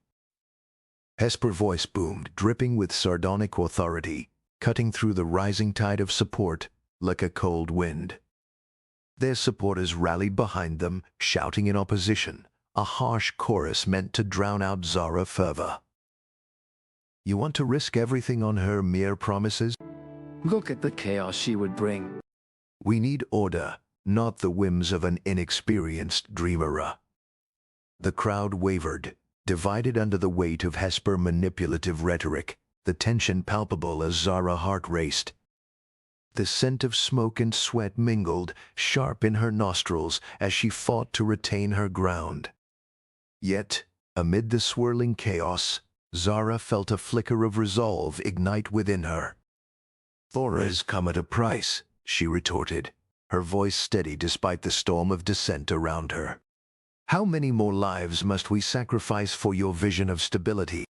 Hesper's voice boomed, dripping with sardonic authority, cutting through the rising tide of support like a cold wind. Their supporters rallied behind them, shouting in opposition, a harsh chorus meant to drown out Zara's fervor. You want to risk everything on her mere promises? Look at the chaos she would bring. We need order, not the whims of an inexperienced dreamer. The crowd wavered, divided under the weight of Hesper's manipulative rhetoric, the tension palpable as Zara's heart raced. The scent of smoke and sweat mingled, sharp in her nostrils as she fought to retain her ground. Yet, amid the swirling chaos, Zara felt a flicker of resolve ignite within her. "Thora's come at a price," she retorted, her voice steady despite the storm of dissent around her. "How many more lives must we sacrifice for your vision of stability?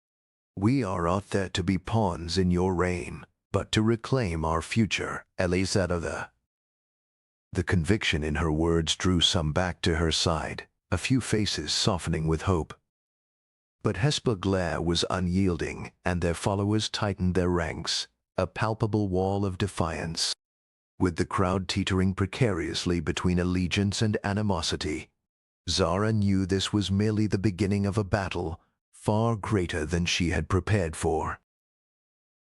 We are not there to be pawns in your reign, but to reclaim our future, Elisada." The conviction in her words drew some back to her side, a few faces softening with hope. But Hesper's glare was unyielding, and their followers tightened their ranks, a palpable wall of defiance. With the crowd teetering precariously between allegiance and animosity, Zara knew this was merely the beginning of a battle far greater than she had prepared for.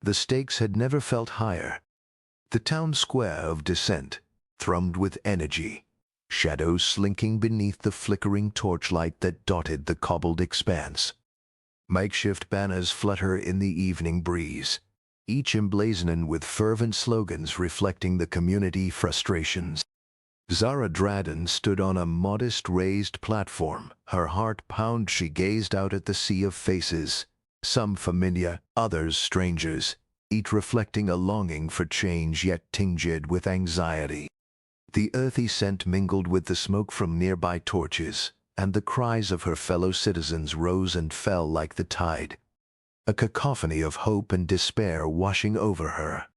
The stakes had never felt higher. The town square of Descent thrummed with energy, shadows slinking beneath the flickering torchlight that dotted the cobbled expanse. Makeshift banners flutter in the evening breeze, each emblazoned with fervent slogans reflecting the community frustrations. Zara Draeden stood on a modest raised platform, her heart pounding. She gazed out at the sea of faces, some familiar, others strangers, each reflecting a longing for change yet tinged with anxiety. The earthy scent mingled with the smoke from nearby torches, and the cries of her fellow citizens rose and fell like the tide, a cacophony of hope and despair washing over her.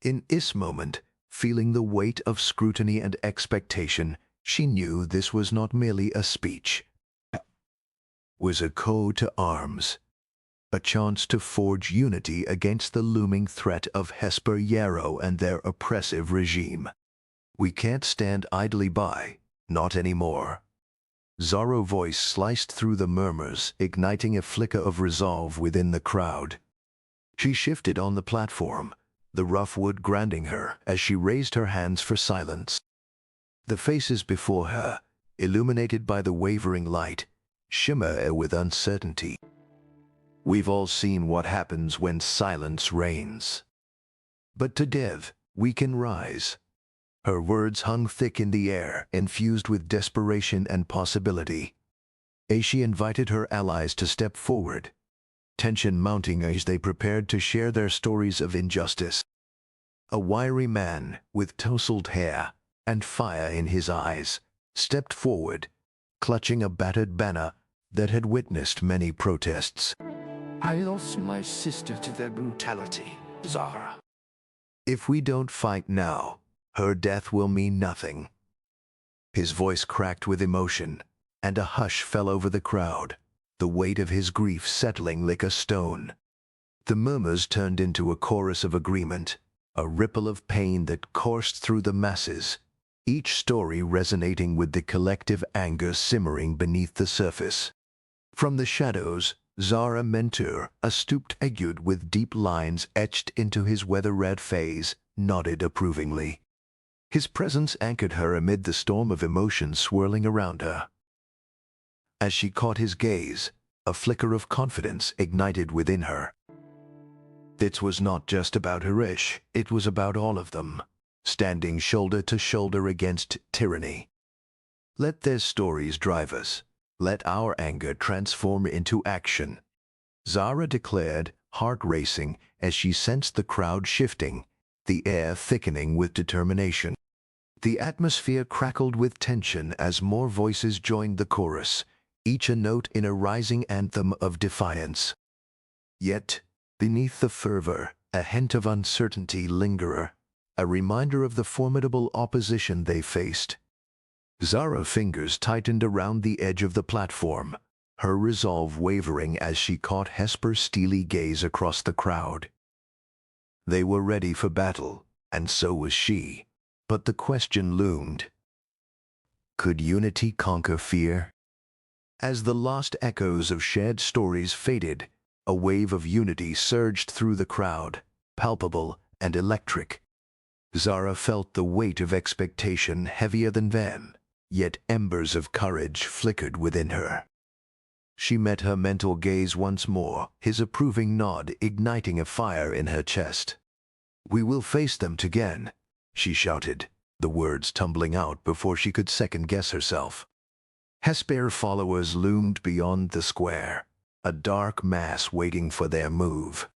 In this moment, feeling the weight of scrutiny and expectation, she knew this was not merely a speech. It was a call to arms, a chance to forge unity against the looming threat of Hesper Yarrow and their oppressive regime. "We can't stand idly by, not anymore." Zara's voice sliced through the murmurs, igniting a flicker of resolve within the crowd. She shifted on the platform, the rough wood grounding her as she raised her hands for silence. The faces before her, illuminated by the wavering light, shimmer with uncertainty. We've all seen what happens when silence reigns. But today, we can rise. Her words hung thick in the air, infused with desperation and possibility. As she invited her allies to step forward, tension mounting as they prepared to share their stories of injustice. A wiry man with tousled hair and fire in his eyes stepped forward, clutching a battered banner that had witnessed many protests. I lost my sister to their brutality, Zara. If we don't fight now, her death will mean nothing. His voice cracked with emotion, and a hush fell over the crowd, the weight of his grief settling like a stone. The murmurs turned into a chorus of agreement, a ripple of pain that coursed through the masses, each story resonating with the collective anger simmering beneath the surface. From the shadows, Zara Mentor, a stooped figure with deep lines etched into his weather-red face, nodded approvingly. His presence anchored her amid the storm of emotions swirling around her. As she caught his gaze, a flicker of confidence ignited within her. This was not just about Harish, it was about all of them, standing shoulder to shoulder against tyranny. Let their stories drive us. Let our anger transform into action. Zara declared, heart racing as she sensed the crowd shifting, the air thickening with determination. The atmosphere crackled with tension as more voices joined the chorus, each a note in a rising anthem of defiance. Yet, beneath the fervor, a hint of uncertainty lingered, a reminder of the formidable opposition they faced. Zara's fingers tightened around the edge of the platform, her resolve wavering as she caught Hesper's steely gaze across the crowd. They were ready for battle, and so was she. But the question loomed. Could unity conquer fear? As the lost echoes of shared stories faded, a wave of unity surged through the crowd, palpable and electric. Zara felt the weight of expectation heavier than them, yet embers of courage flickered within her. She met her mental gaze once more, his approving nod igniting a fire in her chest. "We will face them again," she shouted, the words tumbling out before she could second-guess herself. Hesper followers loomed beyond the square, a dark mass waiting for their move.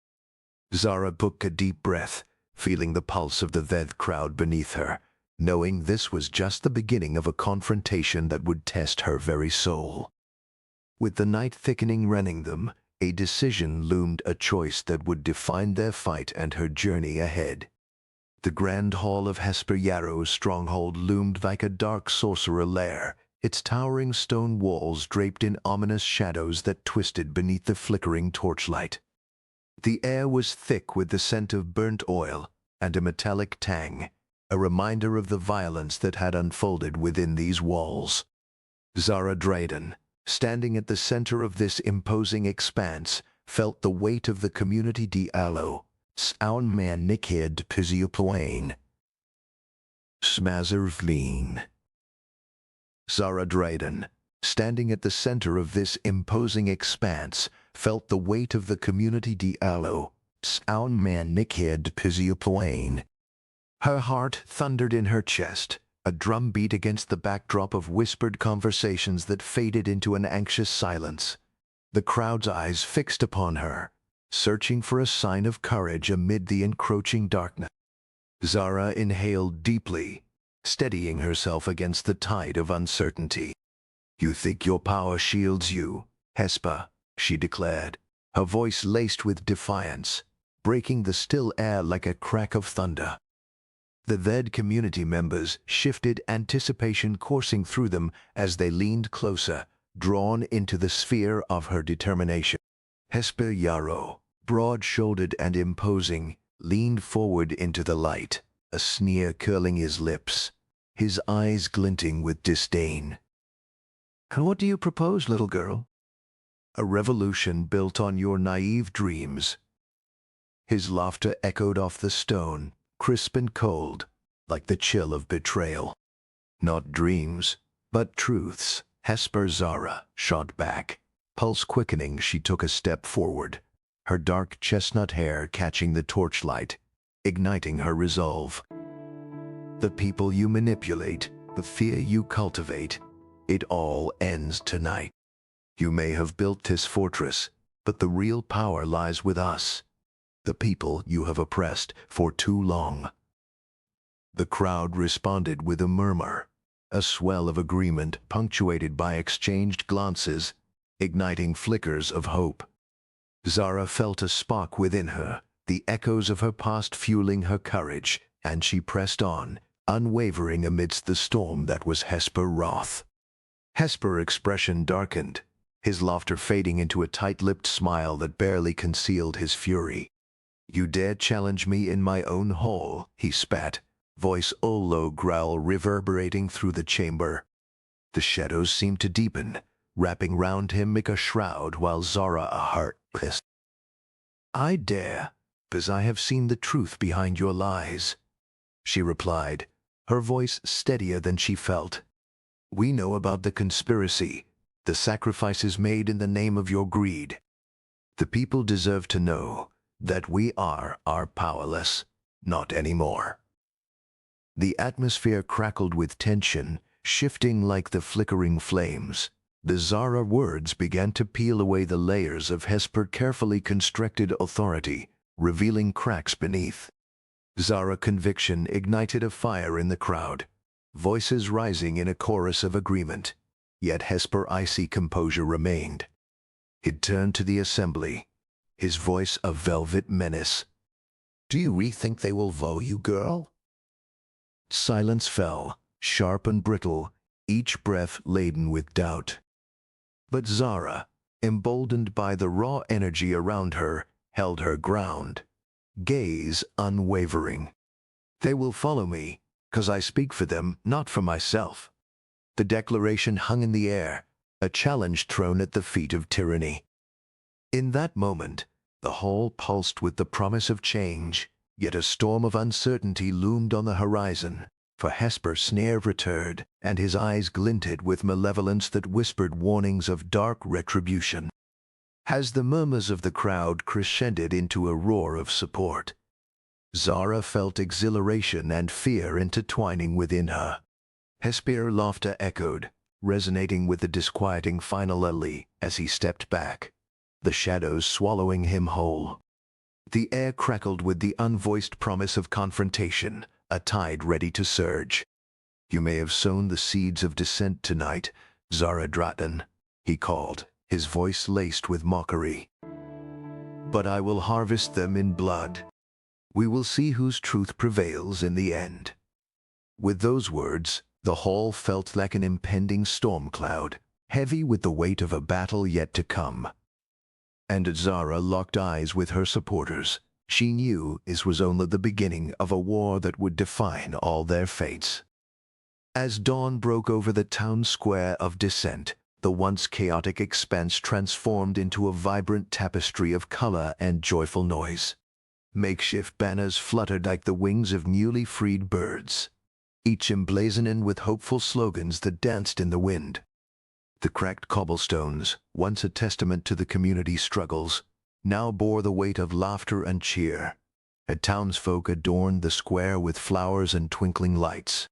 Zara took a deep breath, feeling the pulse of the dead crowd beneath her, knowing this was just the beginning of a confrontation that would test her very soul. With the night thickening running them, a decision loomed, a choice that would define their fight and her journey ahead. The grand hall of Hesper Yarrow's stronghold loomed like a dark sorcerer lair, its towering stone walls draped in ominous shadows that twisted beneath the flickering torchlight. The air was thick with the scent of burnt oil and a metallic tang, a reminder of the violence that had unfolded within these walls. Zara Draeden, standing at the center of this imposing expanse, felt the weight of the community Yarrow. Sound man nickhead Pizioplain. Smazervleen. Zara Draeden, standing at the center of this imposing expanse, felt the weight of the community Yarrow. Sound man nickhead Pizioplain. Her heart thundered in her chest, a drum beat against the backdrop of whispered conversations that faded into an anxious silence. The crowd's eyes fixed upon her, searching for a sign of courage amid the encroaching darkness. Zara inhaled deeply, steadying herself against the tide of uncertainty. "You think your power shields you, Hesper," she declared, her voice laced with defiance, breaking the still air like a crack of thunder. The dead community members shifted, anticipation coursing through them as they leaned closer, drawn into the sphere of her determination. Hesper Yarrow, broad-shouldered and imposing, leaned forward into the light, a sneer curling his lips, his eyes glinting with disdain. "And what do you propose, little girl?" "A revolution built on your naive dreams." His laughter echoed off the stone, crisp and cold, like the chill of betrayal. "Not dreams, but truths," Hesper Zara shot back. Pulse quickening, she took a step forward, her dark chestnut hair catching the torchlight, igniting her resolve. "The people you manipulate, the fear you cultivate, it all ends tonight. You may have built this fortress, but the real power lies with us, the people you have oppressed for too long." The crowd responded with a murmur, a swell of agreement punctuated by exchanged glances, igniting flickers of hope. Zara felt a spark within her, the echoes of her past fueling her courage, and she pressed on, unwavering amidst the storm that was Hesper wrath. Hesper's expression darkened, his laughter fading into a tight-lipped smile that barely concealed his fury. "You dare challenge me in my own hall," he spat, voice low growl reverberating through the chamber. The shadows seemed to deepen, wrapping round him like a shroud, while Zara a heart pissed. "I dare, because I have seen the truth behind your lies," she replied, her voice steadier than she felt. "We know about the conspiracy, the sacrifices made in the name of your greed. The people deserve to know. that we are powerless, not anymore. The atmosphere crackled with tension, shifting like the flickering flames. The Zara words began to peel away the layers of Hesper carefully constructed authority, revealing cracks beneath. Zara conviction ignited a fire in the crowd, voices rising in a chorus of agreement. Yet Hesper icy composure remained. He turned to the assembly, his voice a velvet menace. Do you rethink they will vote you, girl? Silence fell, sharp and brittle, each breath laden with doubt. But Zara, emboldened by the raw energy around her, held her ground, gaze unwavering. They will follow me, 'cause I speak for them, not for myself. The declaration hung in the air, a challenge thrown at the feet of tyranny. In that moment, the hall pulsed with the promise of change, yet a storm of uncertainty loomed on the horizon, for Hesper snare returned, and his eyes glinted with malevolence that whispered warnings of dark retribution. As the murmurs of the crowd crescended into a roar of support, Zara felt exhilaration and fear intertwining within her. Hesper's laughter echoed, resonating with the disquieting finality as he stepped back, the shadows swallowing him whole. The air crackled with the unvoiced promise of confrontation, a tide ready to surge. You may have sown the seeds of dissent tonight, Zara Draeden, he called, his voice laced with mockery. But I will harvest them in blood. We will see whose truth prevails in the end. With those words, the hall felt like an impending storm cloud, heavy with the weight of a battle yet to come. And Zara locked eyes with her supporters. She knew this was only the beginning of a war that would define all their fates. As dawn broke over the town square of Dissent, the once chaotic expanse transformed into a vibrant tapestry of color and joyful noise. Makeshift banners fluttered like the wings of newly freed birds, each emblazoned with hopeful slogans that danced in the wind. The cracked cobblestones, once a testament to the community's struggles, now bore the weight of laughter and cheer. Townsfolk adorned the square with flowers and twinkling lights.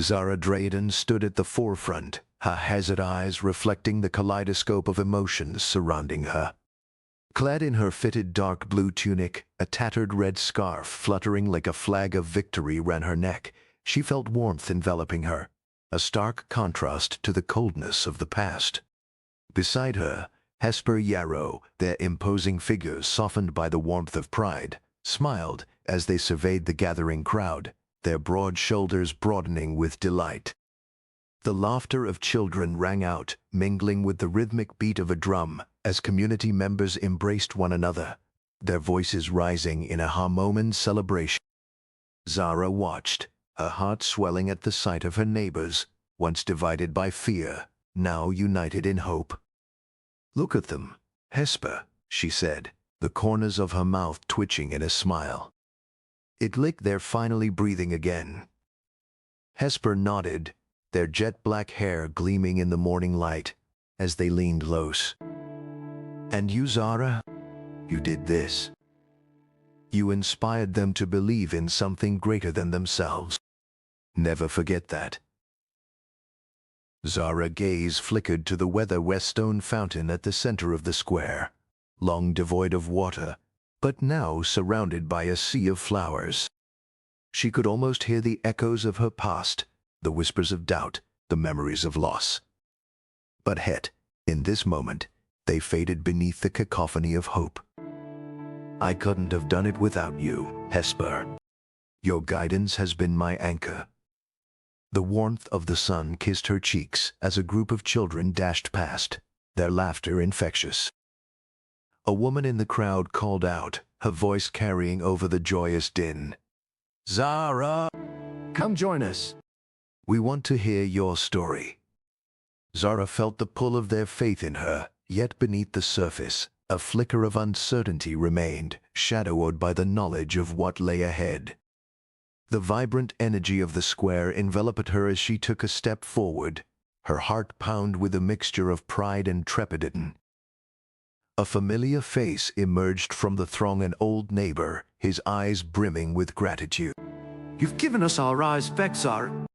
Zara Draeden stood at the forefront, her haggard eyes reflecting the kaleidoscope of emotions surrounding her. Clad in her fitted dark blue tunic, a tattered red scarf fluttering like a flag of victory ran her neck, she felt warmth enveloping her, a stark contrast to the coldness of the past. Beside her, Hesper Yarrow, their imposing figures softened by the warmth of pride, smiled as they surveyed the gathering crowd, their broad shoulders broadening with delight. The laughter of children rang out, mingling with the rhythmic beat of a drum, as community members embraced one another, their voices rising in a harmonious celebration. Zara watched, her heart swelling at the sight of her neighbors, once divided by fear, now united in hope. "Look at them, Hesper," she said, the corners of her mouth twitching in a smile. It looked they're finally breathing again. Hesper nodded, their jet-black hair gleaming in the morning light, as they leaned close. "And you, Zara, you did this. You inspired them to believe in something greater than themselves. Never forget that." Zara's gaze flickered to the weather-wet stone fountain at the center of the square, long devoid of water, but now surrounded by a sea of flowers. She could almost hear the echoes of her past, the whispers of doubt, the memories of loss. But yet, in this moment, they faded beneath the cacophony of hope. "I couldn't have done it without you, Hesper. Your guidance has been my anchor." The warmth of the sun kissed her cheeks as a group of children dashed past, their laughter infectious. A woman in the crowd called out, her voice carrying over the joyous din. "Zara, come join us. We want to hear your story." Zara felt the pull of their faith in her, yet beneath the surface, a flicker of uncertainty remained, shadowed by the knowledge of what lay ahead. The vibrant energy of the square enveloped her as she took a step forward, her heart pounded with a mixture of pride and trepidation. A familiar face emerged from the throng, an old neighbor, his eyes brimming with gratitude. You've given us our eyes back, Zara.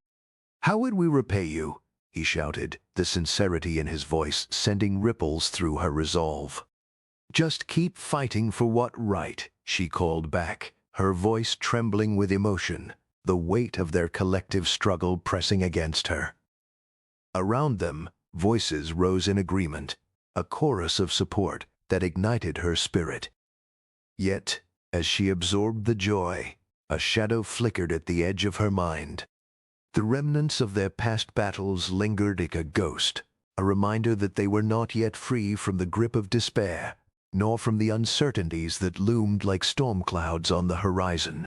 "How would we repay you?" he shouted, the sincerity in his voice sending ripples through her resolve. "Just keep fighting for what's right," she called back, her voice trembling with emotion, the weight of their collective struggle pressing against her. Around them, voices rose in agreement, a chorus of support that ignited her spirit. Yet, as she absorbed the joy, a shadow flickered at the edge of her mind. The remnants of their past battles lingered like a ghost, a reminder that they were not yet free from the grip of despair, nor from the uncertainties that loomed like storm clouds on the horizon.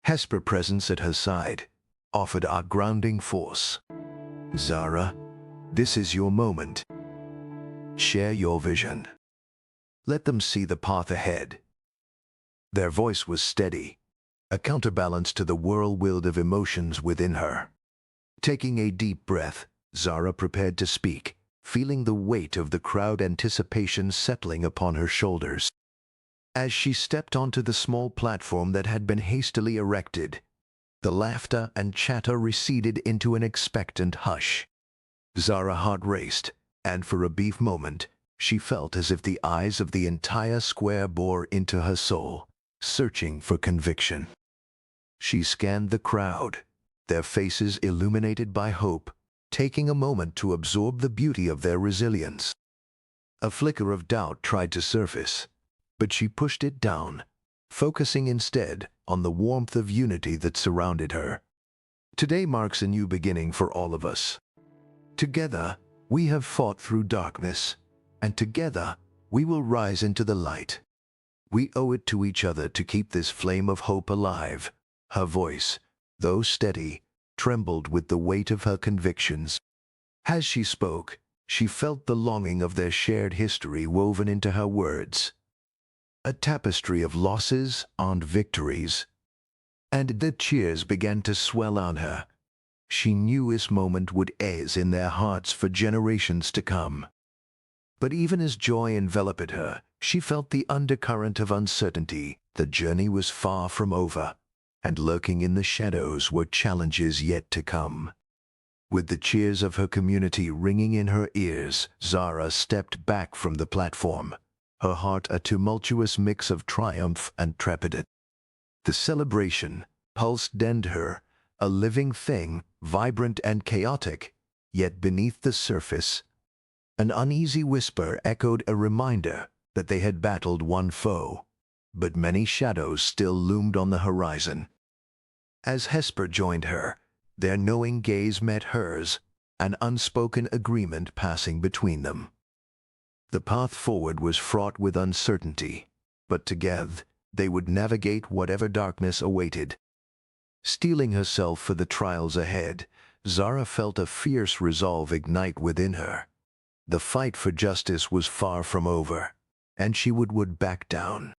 Hesper's presence at her side offered a grounding force. "Zara, this is your moment. Share your vision. Let them see the path ahead." Their voice was steady, a counterbalance to the whirlwind of emotions within her. Taking a deep breath, Zara prepared to speak, feeling the weight of the crowd anticipation settling upon her shoulders. As she stepped onto the small platform that had been hastily erected, the laughter and chatter receded into an expectant hush. Zara's heart raced, and for a brief moment, she felt as if the eyes of the entire square bore into her soul, searching for conviction. She scanned the crowd, their faces illuminated by hope, taking a moment to absorb the beauty of their resilience. A flicker of doubt tried to surface, but she pushed it down, focusing instead on the warmth of unity that surrounded her. Today marks a new beginning for all of us. Together, we have fought through darkness, and together, we will rise into the light. We owe it to each other to keep this flame of hope alive. Her voice, though steady, trembled with the weight of her convictions. As she spoke, she felt the longing of their shared history woven into her words. A tapestry of losses and victories. And the cheers began to swell on her. She knew this moment would ease in their hearts for generations to come. But even as joy enveloped her, she felt the undercurrent of uncertainty. The journey was far from over, and lurking in the shadows were challenges yet to come. With the cheers of her community ringing in her ears, Zara stepped back from the platform, her heart a tumultuous mix of triumph and trepidation. The celebration pulsed dentro her, a living thing, vibrant and chaotic, yet beneath the surface, an uneasy whisper echoed a reminder that they had battled one foe, but many shadows still loomed on the horizon. As Hesper joined her, their knowing gaze met hers, an unspoken agreement passing between them. The path forward was fraught with uncertainty, but together they would navigate whatever darkness awaited. Steeling herself for the trials ahead, Zara felt a fierce resolve ignite within her. The fight for justice was far from over, and she would back down.